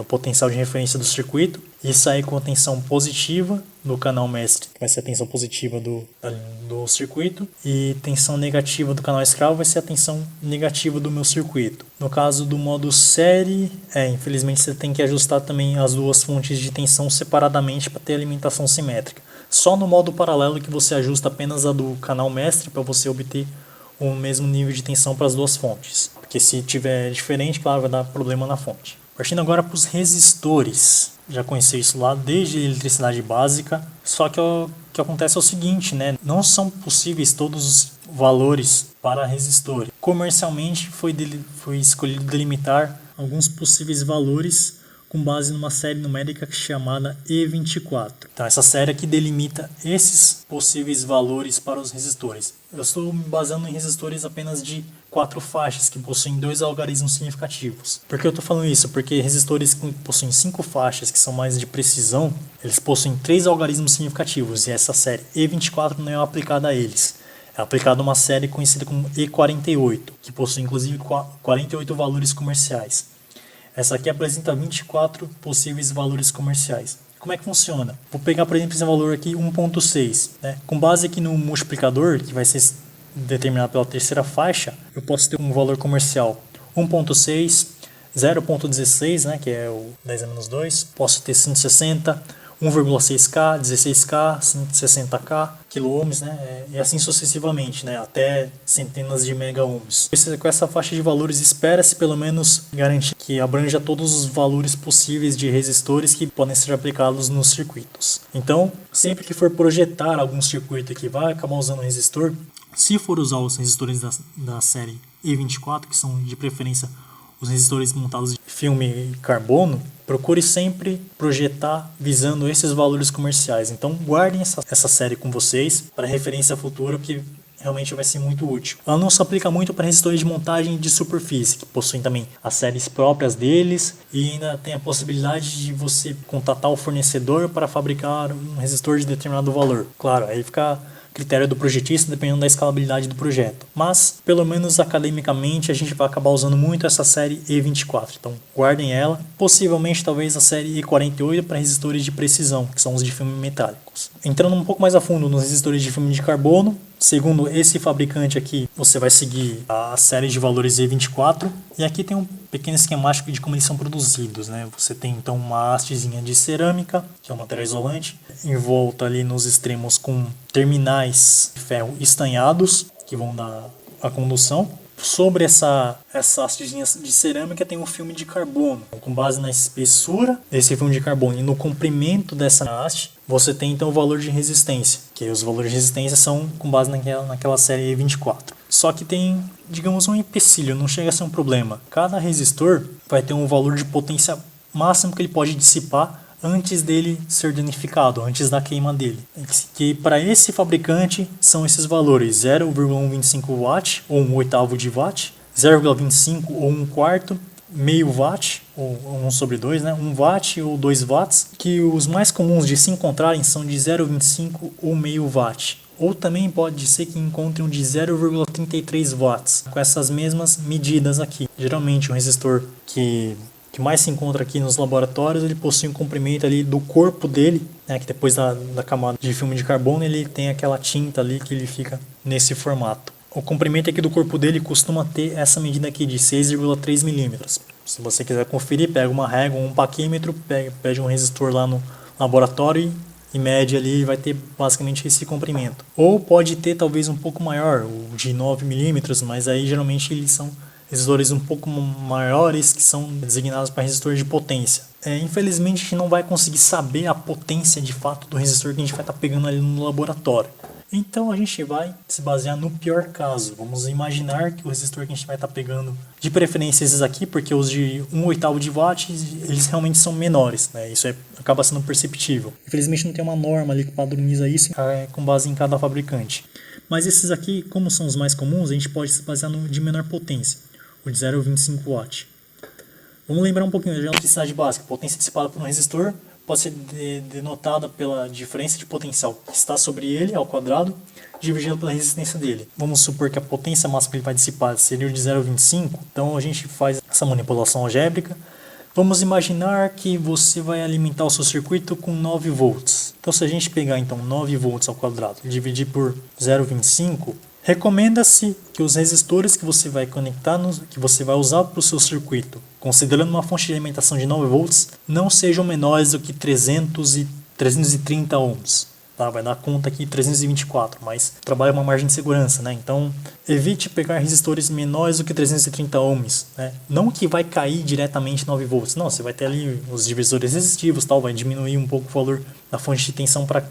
o potencial de referência do circuito, e sair com a tensão positiva do canal mestre, que vai ser a tensão positiva do circuito, e tensão negativa do canal escravo vai ser a tensão negativa do meu circuito. No caso do modo série, infelizmente você tem que ajustar também as duas fontes de tensão separadamente para ter alimentação simétrica. Só no modo paralelo que você ajusta apenas a do canal mestre para você obter o mesmo nível de tensão para as duas fontes. Porque se tiver diferente, claro, vai dar problema na fonte. Partindo agora para os resistores. Já conheci isso lá desde a eletricidade básica. Só que o que acontece é o seguinte, né? Não são possíveis todos os valores para resistores. Comercialmente foi escolhido delimitar alguns possíveis valores com base numa série numérica chamada E24. Então essa série aqui delimita esses possíveis valores para os resistores. Eu estou me baseando em resistores apenas de 4 faixas, que possuem 2 algarismos significativos. Por que eu estou falando isso? Porque resistores que possuem 5 faixas, que são mais de precisão, eles possuem 3 algarismos significativos, e essa série E24 não é aplicada a eles. É aplicada uma série conhecida como E48, que possui inclusive 48 valores comerciais. Essa aqui apresenta 24 possíveis valores comerciais. Como é que funciona? Vou pegar, por exemplo, esse valor aqui, 1.6. Né? Com base aqui no multiplicador, que vai ser determinado pela terceira faixa, eu posso ter um valor comercial 1.6, 0.16, né, que é o 10 a menos 2. Posso ter 160, 1,6K, 16K, 160K, quiloohms, né, e assim sucessivamente, né, até centenas de mega-ohms. Com essa faixa de valores, espera-se pelo menos garantir que abranja todos os valores possíveis de resistores que podem ser aplicados nos circuitos. Então, sempre que for projetar algum circuito que vai acabar usando resistor, se for usar os resistores da série E24, que são de preferência os resistores montados de filme e carbono, procure sempre projetar visando esses valores comerciais. Então guardem essa série com vocês para referência futura, porque realmente vai ser muito útil. Ela não se aplica muito para resistores de montagem de superfície, que possuem também as séries próprias deles, e ainda tem a possibilidade de você contatar o fornecedor para fabricar um resistor de determinado valor. Claro, aí fica critério do projetista, dependendo da escalabilidade do projeto. Mas, pelo menos academicamente, a gente vai acabar usando muito essa série E24. Então, guardem ela. Possivelmente, talvez a série E48 para resistores de precisão, que são os de filme metálicos. Entrando um pouco mais a fundo nos resistores de filme de carbono, segundo esse fabricante aqui, você vai seguir a série de valores E24. E aqui tem um pequeno esquemático de como eles são produzidos, né? Você tem então uma hastezinha de cerâmica, que é um material isolante, em volta ali nos extremos com terminais de ferro estanhados, que vão dar a condução. Sobre essa hastezinha de cerâmica tem um filme de carbono. Com base na espessura desse filme de carbono e no comprimento dessa haste, você tem então o valor de resistência, que os valores de resistência são com base naquela série E24. Só que tem, digamos, um empecilho, não chega a ser um problema. Cada resistor vai ter um valor de potência máximo que ele pode dissipar antes dele ser danificado, antes da queima dele. Que para esse fabricante são esses valores: 0,125 watt ou 1/8 de watt, 0,25 ou 1/4, meio watt, ou 1/2, né? 1 watt ou 2 watts, que os mais comuns de se encontrarem são de 0,25 ou meio watt. Ou também pode ser que encontrem um de 0,33 watts, com essas mesmas medidas aqui. Geralmente um resistor que mais se encontra aqui nos laboratórios, ele possui um comprimento ali do corpo dele, né, que depois da camada de filme de carbono ele tem aquela tinta ali que ele fica nesse formato. O comprimento aqui do corpo dele costuma ter essa medida aqui de 6,3 milímetros. Se você quiser conferir, pega uma régua, um paquímetro, pede um resistor lá no laboratório e mede ali, vai ter basicamente esse comprimento. Ou pode ter talvez um pouco maior, o de 9 milímetros, mas aí geralmente eles são resistores um pouco maiores que são designados para resistores de potência. Infelizmente a gente não vai conseguir saber a potência de fato do resistor que a gente vai estar pegando ali no laboratório. Então a gente vai se basear no pior caso. Vamos imaginar que o resistor que a gente vai estar pegando, de preferência esses aqui, porque os de 1/8 de watt, eles realmente são menores, né? Isso acaba sendo perceptível. Infelizmente não tem uma norma ali que padroniza isso com base em cada fabricante. Mas esses aqui, como são os mais comuns, a gente pode se basear no de menor potência, o de 0,25 watt. Vamos lembrar um pouquinho da eletricidade básica. A potência dissipada por um resistor pode ser denotada pela diferença de potencial que está sobre ele, ao quadrado, dividido pela resistência dele. Vamos supor que a potência máxima que ele vai dissipar seria o de 0,25, então a gente faz essa manipulação algébrica. Vamos imaginar que você vai alimentar o seu circuito com 9 volts. Então se a gente pegar então 9 volts ao quadrado e dividir por 0,25, recomenda-se que os resistores que você vai conectar, que você vai usar para o seu circuito, considerando uma fonte de alimentação de 9 volts, não sejam menores do que 330 ohms. Tá? Vai dar conta aqui 324, mas trabalha uma margem de segurança, né? Então evite pegar resistores menores do que 330 ohms, né? Não que vai cair diretamente 9 volts, não, você vai ter ali os divisores resistivos, tal, vai diminuir um pouco o valor da fonte de tensão para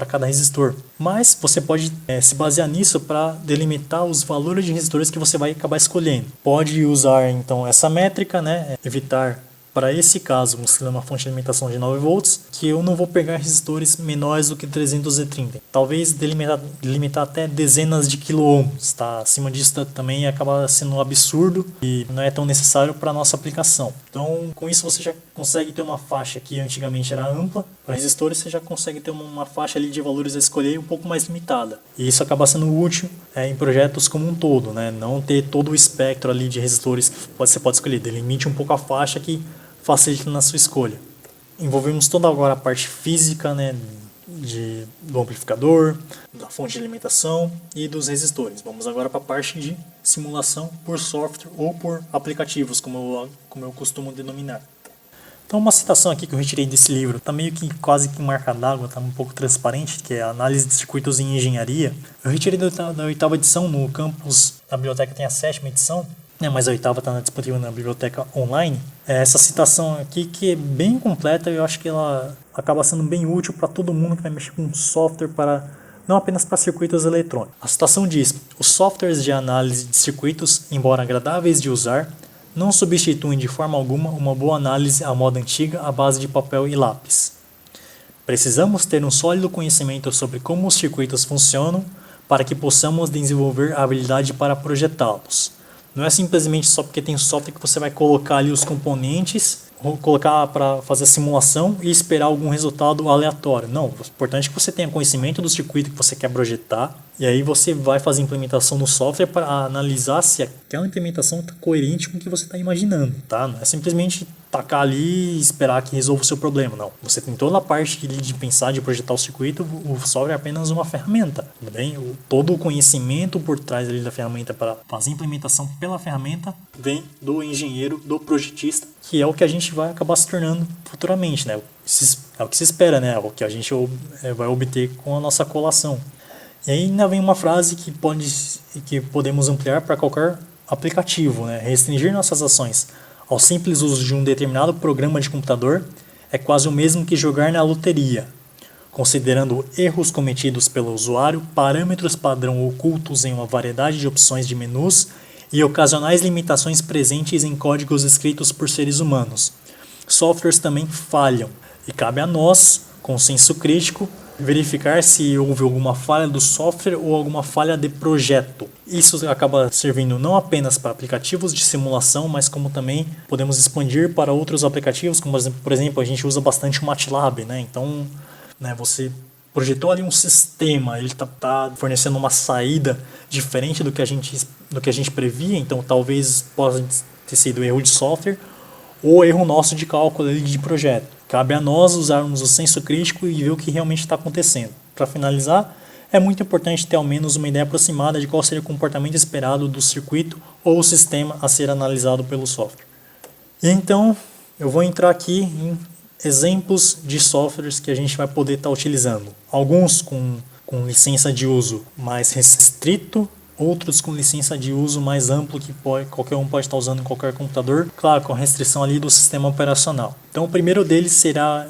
cada resistor. Mas você pode se basear nisso para delimitar os valores de resistores que você vai acabar escolhendo. Pode usar então essa métrica, né? Evitar, para esse caso, considerando uma fonte de alimentação de 9 volts, que eu não vou pegar resistores menores do que 330. Talvez delimitar até dezenas de quiloohms. Tá? Acima disso também acaba sendo um absurdo e não é tão necessário para a nossa aplicação. Então, com isso você já consegue ter uma faixa que antigamente era ampla. Para resistores você já consegue ter uma faixa ali de valores a escolher um pouco mais limitada. E isso acaba sendo útil em projetos como um todo, né? Não ter todo o espectro ali de resistores que você pode escolher. Delimite um pouco a faixa que facilita na sua escolha. Envolvemos toda agora a parte física, né, do amplificador, da fonte de alimentação e dos resistores. Vamos agora para a parte de simulação por software ou por aplicativos, como eu costumo denominar. Então uma citação aqui que eu retirei desse livro, está meio que quase que marca d'água, está um pouco transparente, que é a análise de circuitos em engenharia. Eu retirei da 8ª edição, no campus da biblioteca tem a 7ª edição, mas a 8ª está disponível na biblioteca online. Essa citação aqui que é bem completa, eu acho que ela acaba sendo bem útil para todo mundo que vai mexer com software, não apenas para circuitos eletrônicos. A citação diz: os softwares de análise de circuitos, embora agradáveis de usar, não substituem de forma alguma uma boa análise à moda antiga à base de papel e lápis. Precisamos ter um sólido conhecimento sobre como os circuitos funcionam para que possamos desenvolver a habilidade para projetá-los. Não é simplesmente só porque tem software que você vai colocar ali os componentes, colocar para fazer a simulação e esperar algum resultado aleatório. Não, o importante é que você tenha conhecimento do circuito que você quer projetar, e aí você vai fazer a implementação no software para analisar se aquela implementação está coerente com o que você está imaginando, tá? Não é simplesmente tacar ali e esperar que resolva o seu problema, não. Você tem toda a parte de pensar, de projetar o circuito, o software é apenas uma ferramenta, tudo bem? Todo o conhecimento por trás ali da ferramenta para fazer a implementação pela ferramenta vem do engenheiro, do projetista, que é o que a gente vai acabar se tornando futuramente, né? É o que se espera, né? É o que a gente vai obter com a nossa colação. E aí ainda vem uma frase que podemos ampliar para qualquer aplicativo, né? Restringir nossas ações ao simples uso de um determinado programa de computador é quase o mesmo que jogar na loteria, considerando erros cometidos pelo usuário, parâmetros padrão ocultos em uma variedade de opções de menus e ocasionais limitações presentes em códigos escritos por seres humanos. Softwares também falham, e cabe a nós, com senso crítico, verificar se houve alguma falha do software ou alguma falha de projeto. Isso acaba servindo não apenas para aplicativos de simulação, mas como também podemos expandir para outros aplicativos, como por exemplo, a gente usa bastante o MATLAB, né? Então, você projetou ali um sistema, ele está fornecendo uma saída diferente do que a gente previa, então talvez possa ter sido erro de software ou erro nosso de cálculo de projeto. Cabe a nós usarmos o senso crítico e ver o que realmente está acontecendo. Para finalizar, é muito importante ter ao menos uma ideia aproximada de qual seria o comportamento esperado do circuito ou sistema a ser analisado pelo software. E então, eu vou entrar aqui em exemplos de softwares que a gente vai poder estar utilizando. Alguns com licença de uso mais restrito, outros com licença de uso mais amplo que qualquer um pode estar usando em qualquer computador, claro, com restrição ali do sistema operacional. Então o primeiro deles será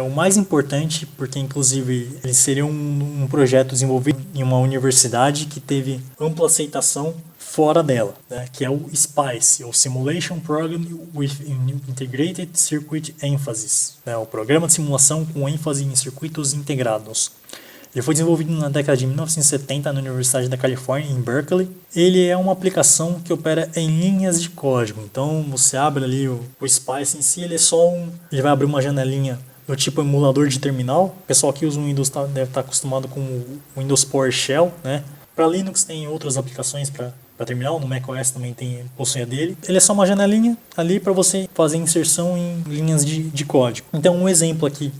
o mais importante, porque inclusive ele seria um projeto desenvolvido em uma universidade que teve ampla aceitação fora dela, né, que é o SPICE, o Simulation Program with Integrated Circuit Emphasis, o programa de simulação com ênfase em circuitos integrados. Ele foi desenvolvido na década de 1970 na Universidade da Califórnia, em Berkeley. Ele é uma aplicação que opera em linhas de código. Então, você abre ali o SPICE em si, ele vai abrir uma janelinha do tipo emulador de terminal. O pessoal que usa o Windows deve estar acostumado com o Windows PowerShell, né? Para Linux tem outras aplicações para terminal, no macOS também possui a dele. Ele é só uma janelinha ali para você fazer inserção em linhas de código. Então, um exemplo aqui,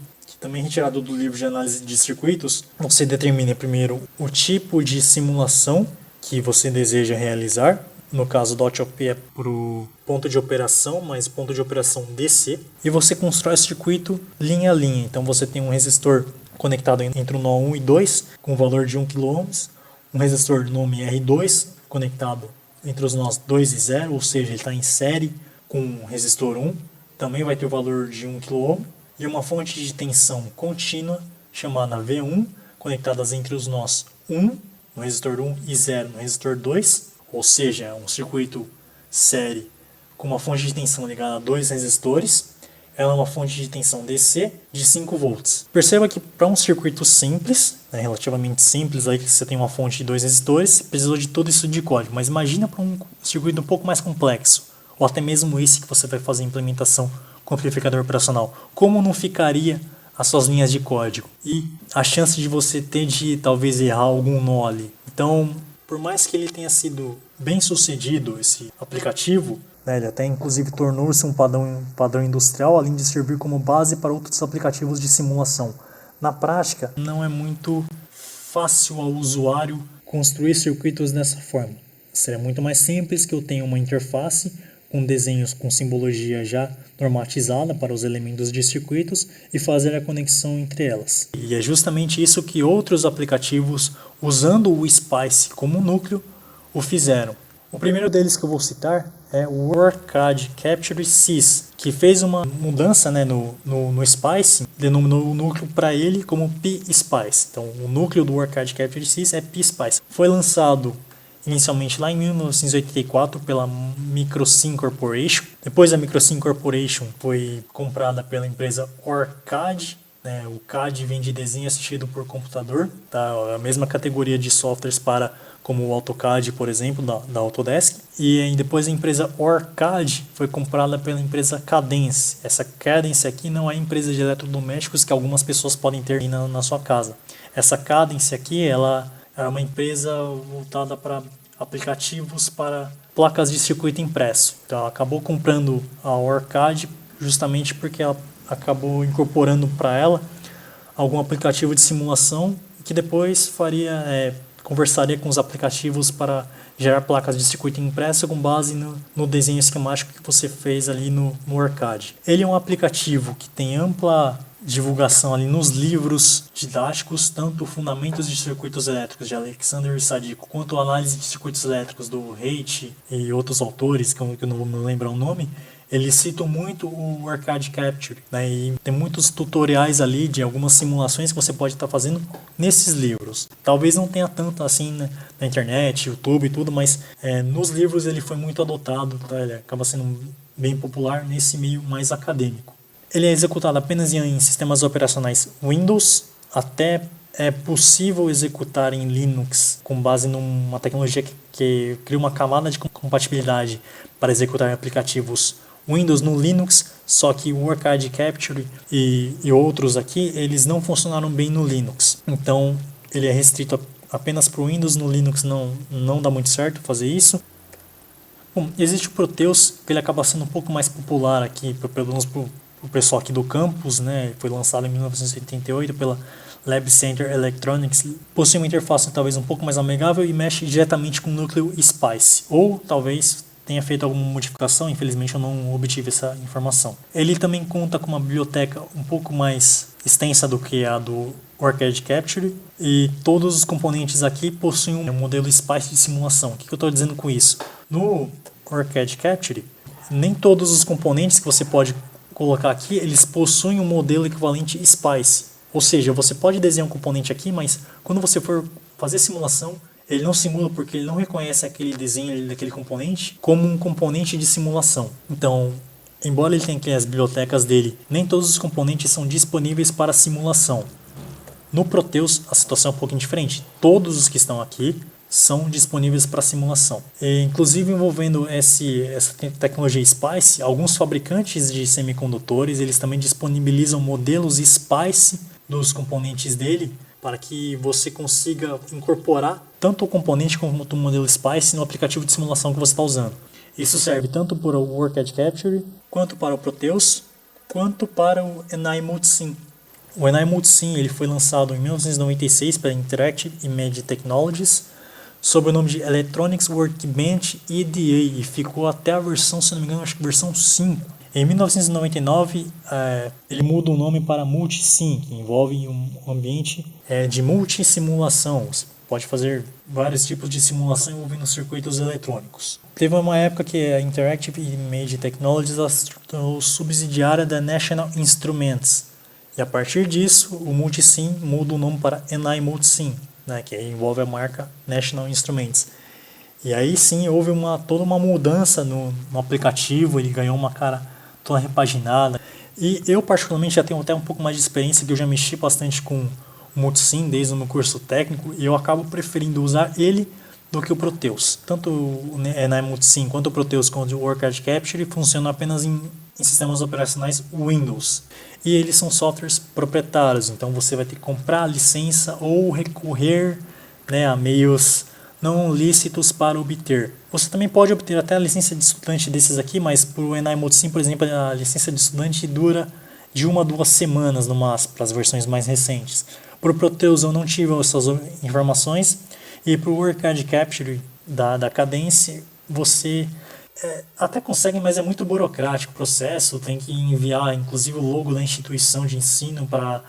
também retirado do livro de análise de circuitos, você determina primeiro o tipo de simulação que você deseja realizar. No caso, .op é para o ponto de operação, mas ponto de operação DC. E você constrói o circuito linha a linha. Então você tem um resistor conectado entre o nó 1 e 2, com valor de 1 kΩ. Um resistor de nome R2, conectado entre os nós 2 e 0, ou seja, ele está em série com o resistor 1. Também vai ter o valor de 1 kΩ. E uma fonte de tensão contínua, chamada V1, conectadas entre os nós 1 no resistor 1 e 0 no resistor 2, ou seja, é um circuito série com uma fonte de tensão ligada a dois resistores. Ela é uma fonte de tensão DC de 5 volts. Perceba que para um circuito simples, relativamente simples, aí que você tem uma fonte de dois resistores, você precisou de todo isso de código. Mas imagina para um circuito um pouco mais complexo, ou até mesmo esse que você vai fazer a implementação com o amplificador operacional. Como não ficaria as suas linhas de código? E a chance de você ter de talvez errar algum nó ali. Então, por mais que ele tenha sido bem sucedido, esse aplicativo, ele até inclusive tornou-se um padrão industrial, além de servir como base para outros aplicativos de simulação. Na prática, não é muito fácil ao usuário construir circuitos dessa forma. Seria muito mais simples que eu tenha uma interface com desenhos com simbologia já normatizada para os elementos de circuitos e fazer a conexão entre elas. E é justamente isso que outros aplicativos, usando o SPICE como núcleo, o fizeram. O primeiro deles que eu vou citar é o Arcade Capture Sys, que fez uma mudança no SPICE, denominou o núcleo para ele como PSpice. Então, o núcleo do Arcade Capture Sys é PSpice. Foi lançado inicialmente lá em 1984 pela Microsyn Corporation. Depois a Microsyn Corporation foi comprada pela empresa Arcade né? O CAD vem de desenho assistido por computador, tá? A mesma categoria de softwares para como o AutoCAD, por exemplo, da Autodesk. E depois a empresa OrCAD foi comprada pela empresa Cadence. Essa Cadence aqui não é empresa de eletrodomésticos que algumas pessoas podem ter na sua casa. Essa Cadence aqui, ela é uma empresa voltada para aplicativos para placas de circuito impresso. Então ela acabou comprando a OrCAD justamente porque ela acabou incorporando para ela algum aplicativo de simulação que depois conversaria com os aplicativos para gerar placas de circuito impresso com base no desenho esquemático que você fez ali no OrCAD. Ele é um aplicativo que tem ampla divulgação ali nos livros didáticos, tanto Fundamentos de Circuitos Elétricos de Alexander Sadiko, quanto Análise de Circuitos Elétricos do Haidt e outros autores, que eu não vou me lembrar o nome. Eles citam muito o Arcade Capture, né? E tem muitos tutoriais ali de algumas simulações que você pode estar fazendo nesses livros. Talvez não tenha tanto assim, né, na internet, YouTube e tudo, mas nos livros ele foi muito adotado, tá? Ele acaba sendo bem popular nesse meio mais acadêmico. Ele é executado apenas em sistemas operacionais Windows, até é possível executar em Linux com base numa tecnologia que cria uma camada de compatibilidade para executar aplicativos Windows no Linux, só que o Arcade Capture e outros aqui, eles não funcionaram bem no Linux. Então, ele é restrito apenas para o Windows, no Linux não dá muito certo fazer isso. Bom, existe o Proteus, que ele acaba sendo um pouco mais popular aqui, pelo menos para o pessoal aqui do campus, né? Foi lançado em 1988 pela Lab Center Electronics. Possui uma interface talvez um pouco mais amigável e mexe diretamente com o núcleo SPICE, ou talvez tenha feito alguma modificação, infelizmente eu não obtive essa informação. Ele também conta com uma biblioteca um pouco mais extensa do que a do Arcade Capture, e todos os componentes aqui possuem um modelo SPICE de simulação. O que eu estou dizendo com isso? No Arcade Capture, nem todos os componentes que você pode colocar aqui, eles possuem um modelo equivalente SPICE. Ou seja, você pode desenhar um componente aqui, mas quando você for fazer simulação, ele não simula porque ele não reconhece aquele desenho daquele componente como um componente de simulação. Então, embora ele tenha aqui as bibliotecas dele, nem todos os componentes são disponíveis para simulação. No Proteus, a situação é um pouquinho diferente. Todos os que estão aqui são disponíveis para simulação. Inclusive envolvendo essa tecnologia SPICE, alguns fabricantes de semicondutores eles também disponibilizam modelos SPICE dos componentes dele para que você consiga incorporar tanto o componente quanto o modelo SPICE no aplicativo de simulação que você está usando. Isso serve tanto para o Arcade Capture, quanto para o Proteus, quanto para o NI Multisim. O NI Multisim ele foi lançado em 1996 pela Interactive Image Technologies, sob o nome de Electronics Workbench EDA, e ficou até a versão, se não me engano, acho que versão 5. Em 1999, ele muda o nome para Multisim, que envolve um ambiente de multissimulação. Você pode fazer vários tipos de simulação envolvendo circuitos eletrônicos. Teve uma época que a Interactive Image Technologies se tornou subsidiária da National Instruments. E a partir disso, o Multisim muda o nome para NI Multisim, né, que envolve a marca National Instruments. E aí sim houve toda uma mudança no aplicativo, ele ganhou uma cara toda repaginada. E eu particularmente já tenho até um pouco mais de experiência, que eu já mexi bastante com o Multisim desde o meu curso técnico, e eu acabo preferindo usar ele do que o Proteus. Tanto o NI Multisim quanto o Proteus quanto o Arcade Capture funcionam apenas em sistemas operacionais Windows. E eles são softwares proprietários, então você vai ter que comprar a licença ou recorrer, né, a meios não lícitos para obter. Você também pode obter até a licença de estudante desses aqui, mas para o NI Multisim, por exemplo, a licença de estudante dura de 1 a 2 semanas no máximo, para as versões mais recentes. Para o Proteus eu não tive essas informações, e para o Arcade Capture da Cadence, você até consegue, mas é muito burocrático o processo, tem que enviar inclusive o logo da instituição de ensino para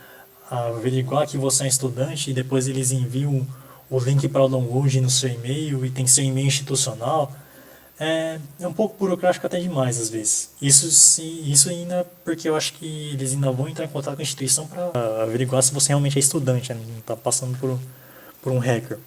averiguar que você é um estudante, e depois eles enviam o link para o download no seu e-mail, e tem seu e-mail institucional. É um pouco burocrático até demais às vezes. Isso ainda porque eu acho que eles ainda vão entrar em contato com a instituição para averiguar se você realmente é estudante, né? Não está passando por um hacker.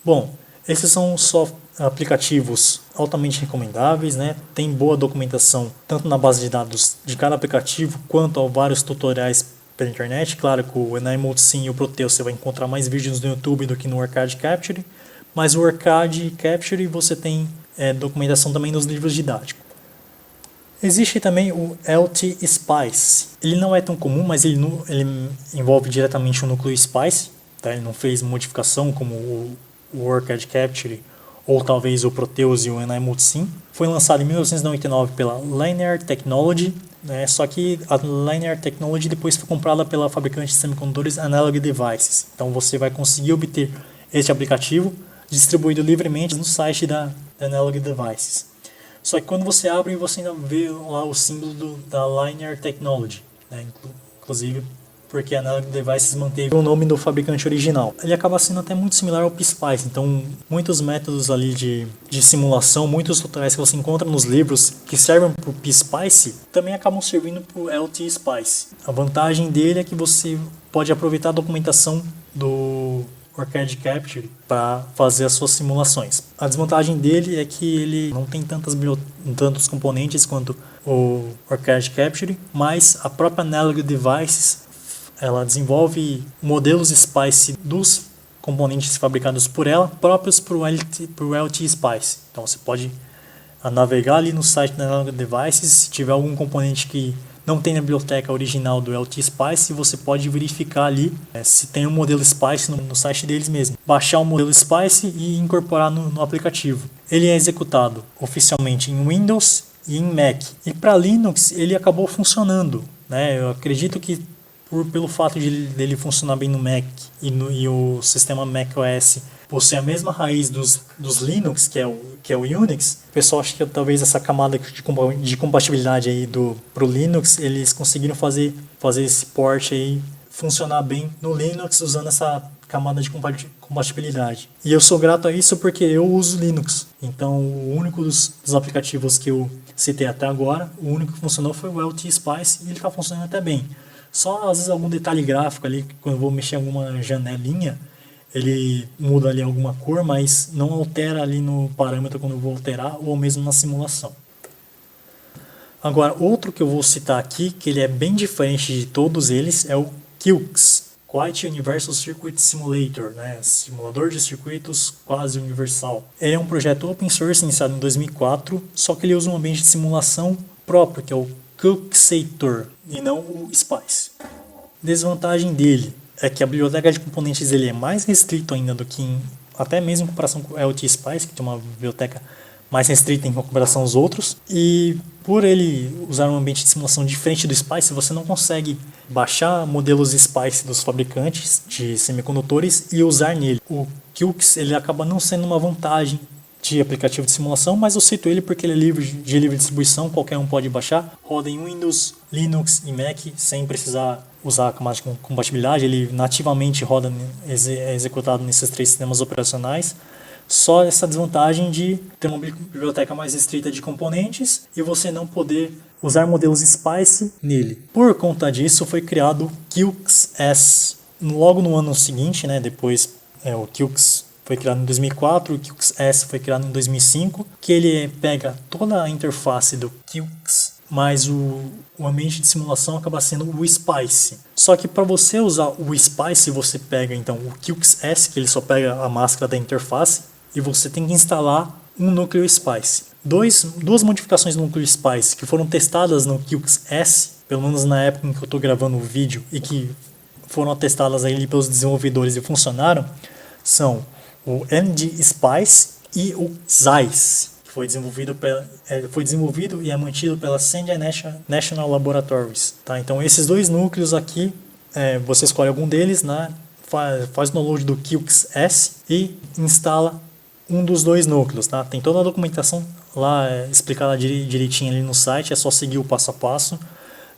Bom, esses são só aplicativos altamente recomendáveis, né? Tem boa documentação tanto na base de dados de cada aplicativo quanto a vários tutoriais pela internet. Claro que o NiMultiSim e o Proteus você vai encontrar mais vídeos no YouTube do que no Arcade Capture, mas o Arcade Capture você tem documentação também nos livros didáticos. Existe também o LT-Spice. Ele não é tão comum, mas ele envolve diretamente o núcleo SPICE. Tá? Ele não fez modificação como o Arcade Capture ou talvez o Proteus e o NiMultiSim. Foi lançado em 1999 pela Linear Technology, né? Só que a Linear Technology depois foi comprada pela fabricante de semicondutores Analog Devices. Então você vai conseguir obter este aplicativo distribuído livremente no site da Analog Devices. Só que quando você abre, você ainda vê lá o símbolo da Linear Technology, né? Inclusive porque a Analog Devices manteve o nome do fabricante original. Ele acaba sendo até muito similar ao PSPICE, então muitos métodos ali de simulação, muitos tutoriais que você encontra nos livros que servem para o PSPICE, também acabam servindo para o LT-Spice. A vantagem dele é que você pode aproveitar a documentação do Arcade Capture para fazer as suas simulações. A desvantagem dele é que ele não tem tantos componentes quanto o Arcade Capture, mas a própria Analog Devices ela desenvolve modelos SPICE dos componentes fabricados por ela, próprios para o LT-Spice. Então você pode navegar ali no site da Analog Devices, se tiver algum componente que não tem na biblioteca original do LT-Spice, você pode verificar ali se tem um modelo SPICE no site deles mesmo. Baixar o modelo SPICE e incorporar no aplicativo. Ele é executado oficialmente em Windows e em Mac. E para Linux ele acabou funcionando, né? Eu acredito que pelo fato de ele funcionar bem no Mac e o sistema macOS possuir a mesma raiz dos Linux, que é o Unix, o pessoal acha que talvez essa camada de compatibilidade aí pro Linux, eles conseguiram fazer esse port aí funcionar bem no Linux usando essa camada de compatibilidade. E eu sou grato a isso porque eu uso Linux. Então o único dos aplicativos que eu citei até agora, o único que funcionou foi o LT-Spice e ele está funcionando até bem. Só às vezes algum detalhe gráfico ali, quando eu vou mexer em alguma janelinha, ele muda ali alguma cor, mas não altera ali no parâmetro quando eu vou alterar, ou mesmo na simulação. Agora, outro que eu vou citar aqui, que ele é bem diferente de todos eles, é o QX, Quite Universal Circuit Simulator, né? Simulador de circuitos quase universal. Ele é um projeto open source iniciado em 2004, só que ele usa um ambiente de simulação próprio, que é o QXator, e não o SPICE. Desvantagem dele é que a biblioteca de componentes dele é mais restrito ainda do que até mesmo em comparação com o LT-Spice, que tem uma biblioteca mais restrita em comparação aos outros, e por ele usar um ambiente de simulação diferente do SPICE, você não consegue baixar modelos SPICE dos fabricantes de semicondutores e usar nele. O QX ele acaba não sendo uma vantagem de aplicativo de simulação, mas eu cito ele porque ele é de livre distribuição, qualquer um pode baixar, roda em Windows, Linux e Mac sem precisar usar a camada de compatibilidade, ele nativamente roda, é executado nesses 3 sistemas operacionais. Só essa desvantagem de ter uma biblioteca mais restrita de componentes e você não poder usar modelos SPICE nele. Por conta disso foi criado o QX-S. Logo no ano seguinte, né, depois o QX foi criado em 2004, o QX-S foi criado em 2005, que ele pega toda a interface do QX, mas o ambiente de simulação acaba sendo o SPICE. Só que para você usar o SPICE, você pega então o QX-S, que ele só pega a máscara da interface, e você tem que instalar um núcleo SPICE. Duas modificações do núcleo SPICE que foram testadas no QX-S, pelo menos na época em que eu estou gravando o vídeo, e que foram testadas aí pelos desenvolvedores e funcionaram, são o NG-Spice e o ZEISS, que foi desenvolvido e é mantido pela Sandia National Laboratories. Tá? Então esses 2 núcleos aqui, você escolhe algum deles, né? Faz o download do QX-S e instala um dos 2 núcleos. Tá? Tem toda a documentação lá explicada direitinho ali no site, é só seguir o passo a passo.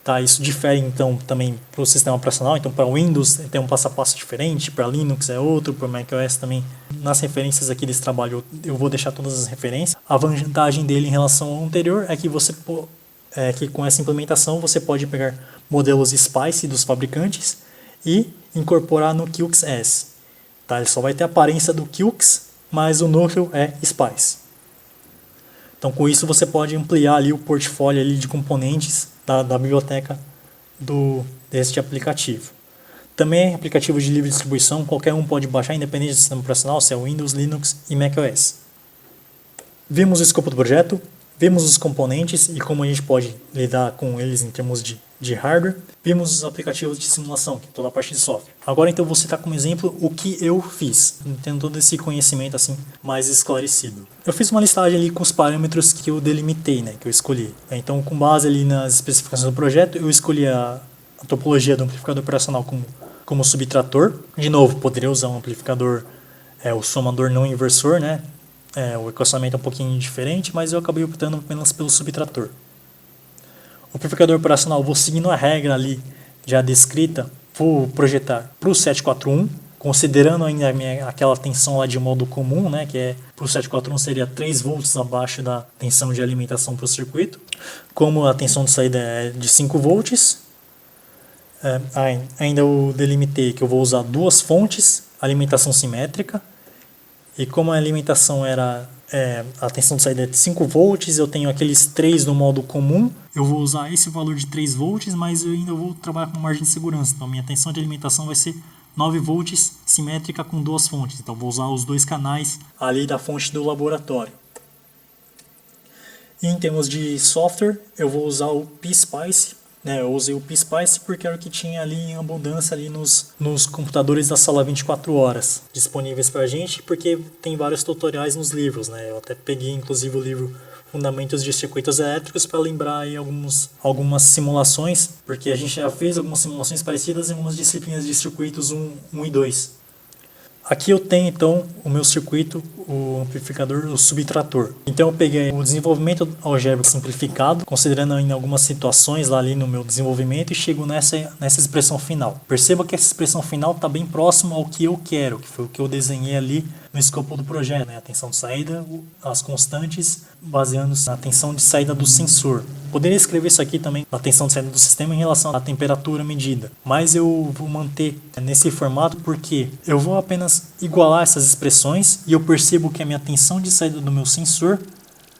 Tá, isso difere então também para o sistema operacional, então para Windows tem um passo a passo diferente, para Linux é outro, para macOS também. Nas referências aqui desse trabalho eu vou deixar todas as referências. A vantagem dele em relação ao anterior é que que com essa implementação você pode pegar modelos SPICE dos fabricantes e incorporar no QX-S. Tá, ele só vai ter a aparência do QX, mas o núcleo é SPICE. Então com isso você pode ampliar ali o portfólio ali de componentes da biblioteca deste aplicativo. Também é aplicativo de livre distribuição, qualquer um pode baixar, independente do sistema operacional, se é Windows, Linux e macOS. Vimos o escopo do projeto, vimos os componentes e como a gente pode lidar com eles em termos de hardware. Vimos os aplicativos de simulação, que é toda a parte de software. Agora então vou citar como exemplo o que eu fiz, tendo todo esse conhecimento assim mais esclarecido. Eu fiz uma listagem ali com os parâmetros que eu delimitei, né, que eu escolhi. Então com base ali nas especificações do projeto, eu escolhi a topologia do amplificador operacional como subtrator. De novo, poderia usar um amplificador, o somador não inversor, né? O equacionamento é um pouquinho diferente, mas eu acabei optando apenas pelo subtrator. O amplificador operacional, vou seguindo a regra ali já descrita, vou projetar para o 741, considerando ainda aquela tensão lá de modo comum, né, que para o 741 seria 3 volts abaixo da tensão de alimentação para o circuito. Como a tensão de saída é de 5 volts, ainda eu delimitei que eu vou usar 2 fontes, alimentação simétrica. E como a alimentação era a tensão de saída é de 5 volts, eu tenho aqueles 3 no modo comum, eu vou usar esse valor de 3 volts, mas eu ainda vou trabalhar com margem de segurança. Então minha tensão de alimentação vai ser 9 volts simétrica com 2 fontes. Então vou usar os 2 canais ali da fonte do laboratório. E em termos de software, eu vou usar o PSpice. Eu usei o PSpice porque era o que tinha ali em abundância ali nos computadores da sala 24 horas disponíveis para a gente, porque tem vários tutoriais nos livros, né? Eu até peguei inclusive o livro Fundamentos de Circuitos Elétricos para lembrar aí algumas simulações, porque a gente já fez algumas simulações parecidas em algumas disciplinas de circuitos 1 e 2. Aqui eu tenho então o meu circuito, o amplificador, o subtrator. Então eu peguei o desenvolvimento algébrico simplificado, considerando ainda algumas situações lá ali no meu desenvolvimento, e chego nessa expressão final. Perceba que essa expressão final está bem próxima ao que eu quero, que foi o que eu desenhei ali no escopo do projeto, né? A tensão de saída, as constantes, baseando-se na tensão de saída do sensor. Poderia escrever isso aqui também, a tensão de saída do sistema em relação à temperatura medida, mas eu vou manter nesse formato porque eu vou apenas igualar essas expressões e eu percebo que a minha tensão de saída do meu sensor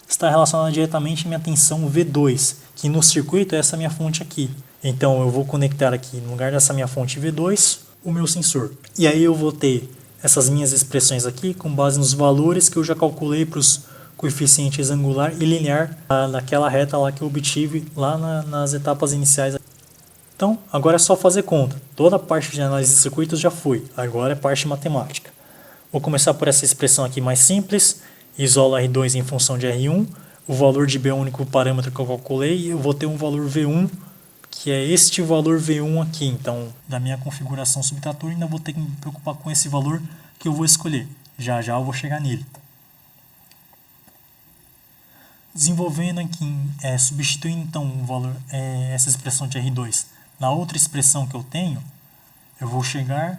está relacionada diretamente à minha tensão V2, que no circuito é essa minha fonte aqui. Então eu vou conectar aqui, no lugar dessa minha fonte V2, o meu sensor. E aí eu vou ter essas minhas expressões aqui com base nos valores que eu já calculei para os coeficientes angular e linear naquela reta lá que eu obtive lá nas etapas iniciais. Então, agora é só fazer conta. Toda a parte de análise de circuitos já foi. Agora é parte matemática. Vou começar por essa expressão aqui mais simples. Isola R2 em função de R1. O valor de B é o único parâmetro que eu calculei. E eu vou ter um valor V1, que é este valor V1 aqui. Então, da minha configuração subtrator, ainda vou ter que me preocupar com esse valor que eu vou escolher. Já já eu vou chegar nele. Desenvolvendo aqui, substituindo então o valor, essa expressão de R2 na outra expressão que eu tenho, eu vou chegar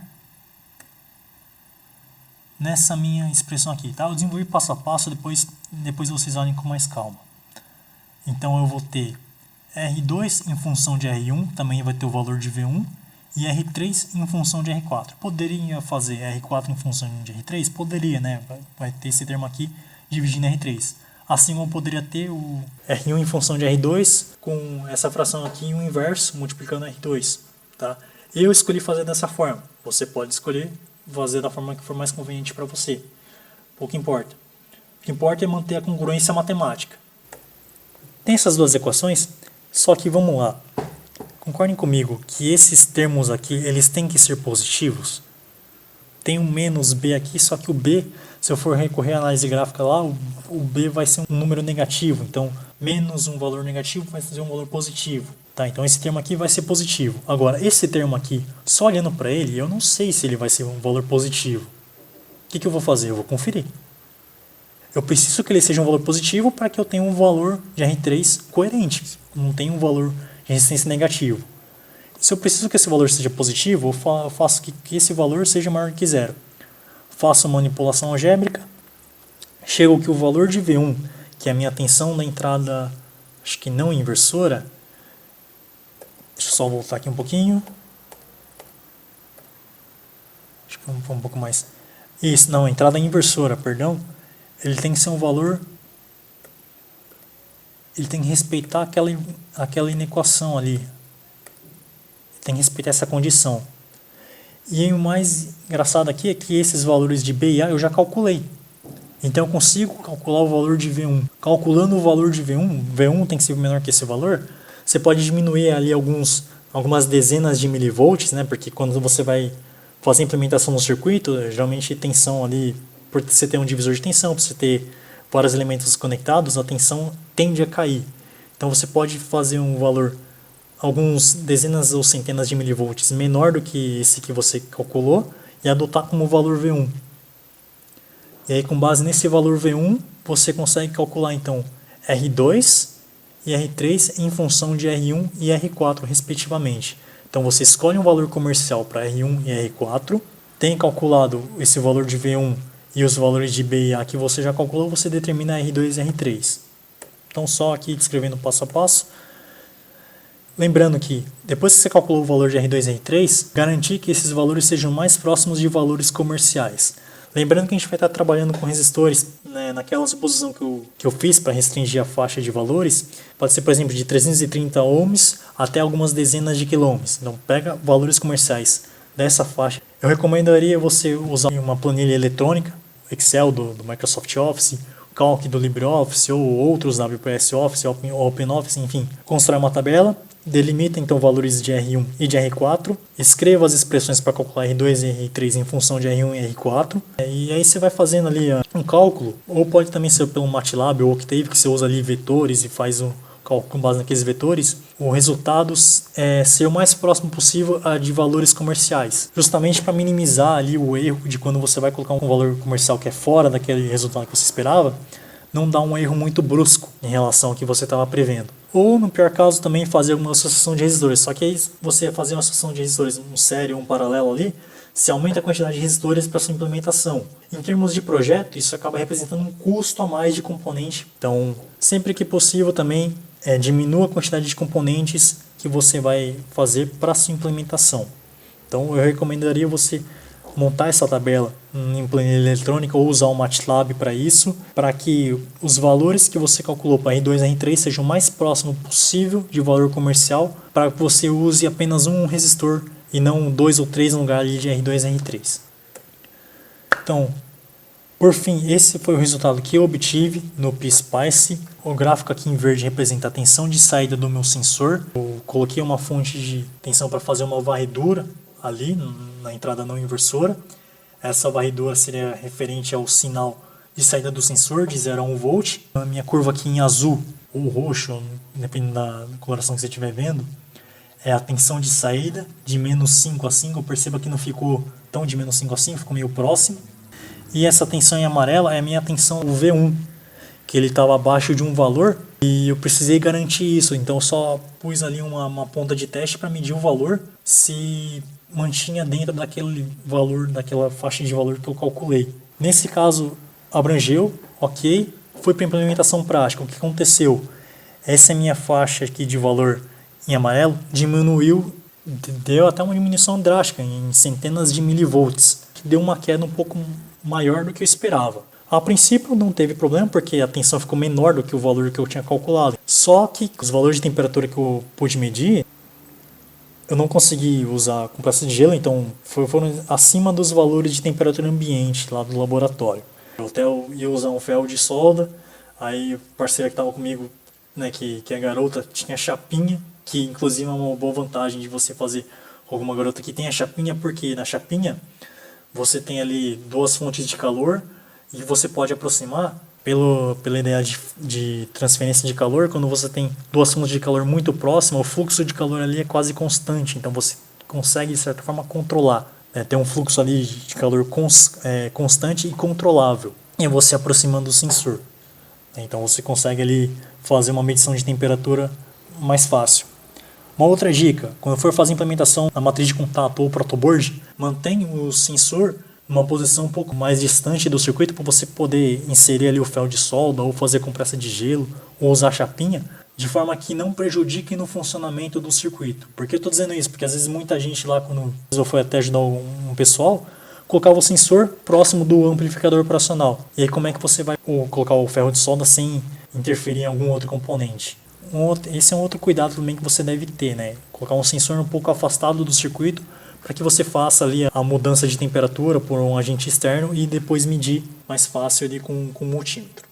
nessa minha expressão aqui, tá? Eu desenvolvi passo a passo, depois vocês olhem com mais calma. Então eu vou ter R2 em função de R1, também vai ter o valor de V1, e R3 em função de R4. Poderia fazer R4 em função de R3? Poderia, né? Vai ter esse termo aqui dividindo R3. Assim como poderia ter o R1 em função de R2 com essa fração aqui em um inverso multiplicando R2. Tá? Eu escolhi fazer dessa forma. Você pode escolher fazer da forma que for mais conveniente para você. Pouco importa. O que importa é manter a congruência matemática. Tem essas duas equações, só que vamos lá. Concordem comigo que esses termos aqui, eles têm que ser positivos. Tem um menos B aqui, só que o B, se eu for recorrer à análise gráfica lá, o B vai ser um número negativo. Então, menos um valor negativo vai ser um valor positivo. Tá? Então, esse termo aqui vai ser positivo. Agora, esse termo aqui, só olhando para ele, eu não sei se ele vai ser um valor positivo. O que eu vou fazer? Eu vou conferir. Eu preciso que ele seja um valor positivo para que eu tenha um valor de R3 coerente. Não tenha um valor de resistência negativo. Se eu preciso que esse valor seja positivo, eu faço que esse valor seja maior que zero. Faço manipulação algébrica, chego que o valor de V1, que é a minha tensão da entrada, acho que não inversora, deixa eu só voltar aqui um pouquinho, acho que um pouco mais, isso, não, entrada inversora, perdão, ele tem que ser um valor, ele tem que respeitar aquela inequação ali. tem que respeitar essa condição. E o mais engraçado aqui é que esses valores de B e A eu já calculei. Então eu consigo calcular o valor de V1. Calculando o valor de V1 tem que ser menor que esse valor, você pode diminuir ali algumas dezenas de milivolts, né? Porque quando você vai fazer a implementação no circuito, geralmente tensão ali, por você ter um divisor de tensão, por você ter vários elementos conectados, a tensão tende a cair. Então você pode fazer um valor, alguns dezenas ou centenas de milivolts menor do que esse que você calculou e adotar como valor V1. E aí com base nesse valor V1, você consegue calcular então R2 e R3 em função de R1 e R4 respectivamente. Então você escolhe um valor comercial para R1 e R4, tem calculado esse valor de V1 e os valores de B e A que você já calculou, você determina R2 e R3. Então só aqui descrevendo passo a passo. Lembrando que depois que você calculou o valor de R2 e R3, garantir que esses valores sejam mais próximos de valores comerciais. Lembrando que a gente vai estar trabalhando com resistores, né, naquela suposição que eu fiz para restringir a faixa de valores, pode ser, por exemplo, de 330 ohms até algumas dezenas de quilômetros. Então, pega valores comerciais dessa faixa. Eu recomendaria você usar uma planilha eletrônica, Excel do Microsoft Office, Calc do LibreOffice ou outros WPS Office, OpenOffice, enfim. Constrói uma tabela, delimita então valores de R1 e de R4, escreva as expressões para calcular R2 e R3 em função de R1 e R4, e aí você vai fazendo ali um cálculo, ou pode também ser pelo MATLAB ou Octave, que você usa ali vetores e faz um cálculo com base naqueles vetores, o resultado é ser o mais próximo possível a de valores comerciais, justamente para minimizar ali o erro de quando você vai colocar um valor comercial que é fora daquele resultado que você esperava, não dá um erro muito brusco em relação ao que você estava prevendo. Ou, no pior caso, também fazer uma associação de resistores. Só que aí você fazer uma associação de resistores, um série ou um paralelo ali, se aumenta a quantidade de resistores para sua implementação. Em termos de projeto, isso acaba representando um custo a mais de componente. Então, sempre que possível também, diminua a quantidade de componentes que você vai fazer para sua implementação. Então, eu recomendaria você montar essa tabela em planilha eletrônica ou usar o MATLAB para isso, para que os valores que você calculou para R2 e R3 sejam o mais próximo possível de valor comercial, para que você use apenas um resistor e não 2 ou 3 no lugar de R2 e R3. Então, por fim, esse foi o resultado que eu obtive no PSpice. O gráfico aqui em verde representa a tensão de saída do meu sensor. Eu coloquei uma fonte de tensão para fazer uma varredura ali na entrada não inversora. Essa varredura seria referente ao sinal de saída do sensor de 0 a 1 volt. A minha curva aqui em azul ou roxo, dependendo da coloração que você estiver vendo, é a tensão de saída de menos 5 a 5. Perceba que não ficou tão de menos 5 a 5, ficou meio próximo. E essa tensão em amarela é a minha tensão V1, que ele estava abaixo de um valor e eu precisei garantir isso. Então eu só pus ali uma ponta de teste para medir o valor, se mantinha dentro daquele valor, daquela faixa de valor que eu calculei. Nesse caso, abrangeu, ok, foi para implementação prática. O que aconteceu? Essa é a minha faixa aqui de valor em amarelo, diminuiu, deu até uma diminuição drástica, em centenas de milivolts, que deu uma queda um pouco maior do que eu esperava. A princípio não teve problema, porque a tensão ficou menor do que o valor que eu tinha calculado. Só que os valores de temperatura que eu pude medir, eu não consegui usar compressa de gelo, então foram acima dos valores de temperatura ambiente lá do laboratório. Eu até ia usar um ferro de solda, aí o parceiro que estava comigo, né, que é garota, tinha chapinha, que inclusive é uma boa vantagem de você fazer com alguma garota que tenha chapinha, porque na chapinha você tem ali duas fontes de calor e você pode aproximar pela ideia de transferência de calor. Quando você tem duas fontes de calor muito próximas, o fluxo de calor ali é quase constante, então você consegue de certa forma controlar, né? Ter um fluxo ali de calor constante e controlável, e você aproximando o sensor, então você consegue ali fazer uma medição de temperatura mais fácil. Uma outra dica, quando for fazer a implementação na matriz de contato ou protoboard, mantenha o sensor numa posição um pouco mais distante do circuito para você poder inserir ali o ferro de solda ou fazer compressa de gelo ou usar chapinha, de forma que não prejudique no funcionamento do circuito. Por que eu estou dizendo isso? Porque às vezes muita gente lá, quando eu fui até ajudar um pessoal, colocava o sensor próximo do amplificador operacional. E aí como é que você vai colocar o ferro de solda sem interferir em algum outro componente? esse é um outro cuidado também que você deve ter, né? Colocar um sensor um pouco afastado do circuito para que você faça ali a mudança de temperatura por um agente externo e depois medir mais fácil ali com o multímetro.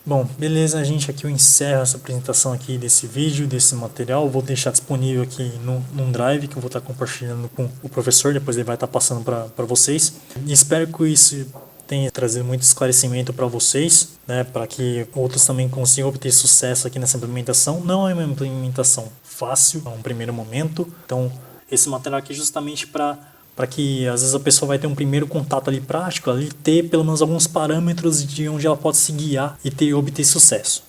Bom, beleza, gente, aqui eu encerro essa apresentação aqui desse vídeo, desse material. Eu vou deixar disponível aqui num drive que eu vou estar compartilhando com o professor, depois ele vai estar passando para vocês. E espero que isso tenha trazido muito esclarecimento para vocês, né, para que outros também consigam obter sucesso aqui nessa implementação. Não é uma implementação fácil, é um primeiro momento, então esse material aqui é justamente para que às vezes a pessoa vai ter um primeiro contato ali prático, ali ter pelo menos alguns parâmetros de onde ela pode se guiar e obter sucesso.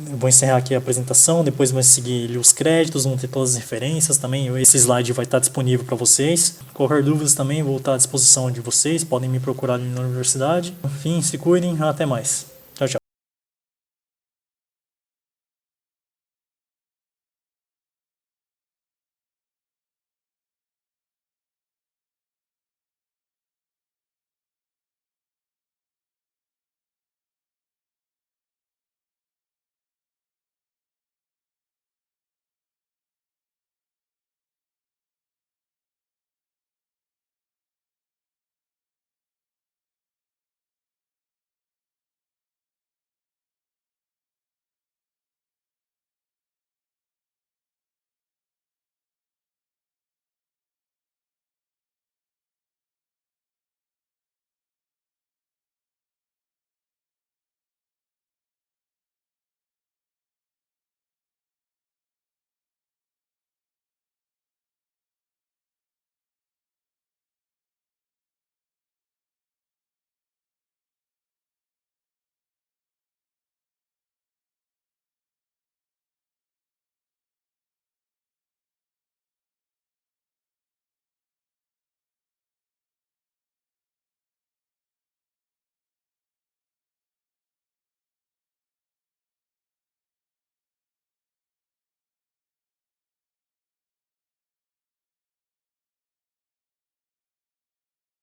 Eu vou encerrar aqui a apresentação, depois vai seguir ali os créditos, vão ter todas as referências também, esse slide vai estar disponível para vocês. Qualquer dúvidas também vou estar à disposição de vocês, podem me procurar ali na universidade. Enfim, se cuidem, até mais.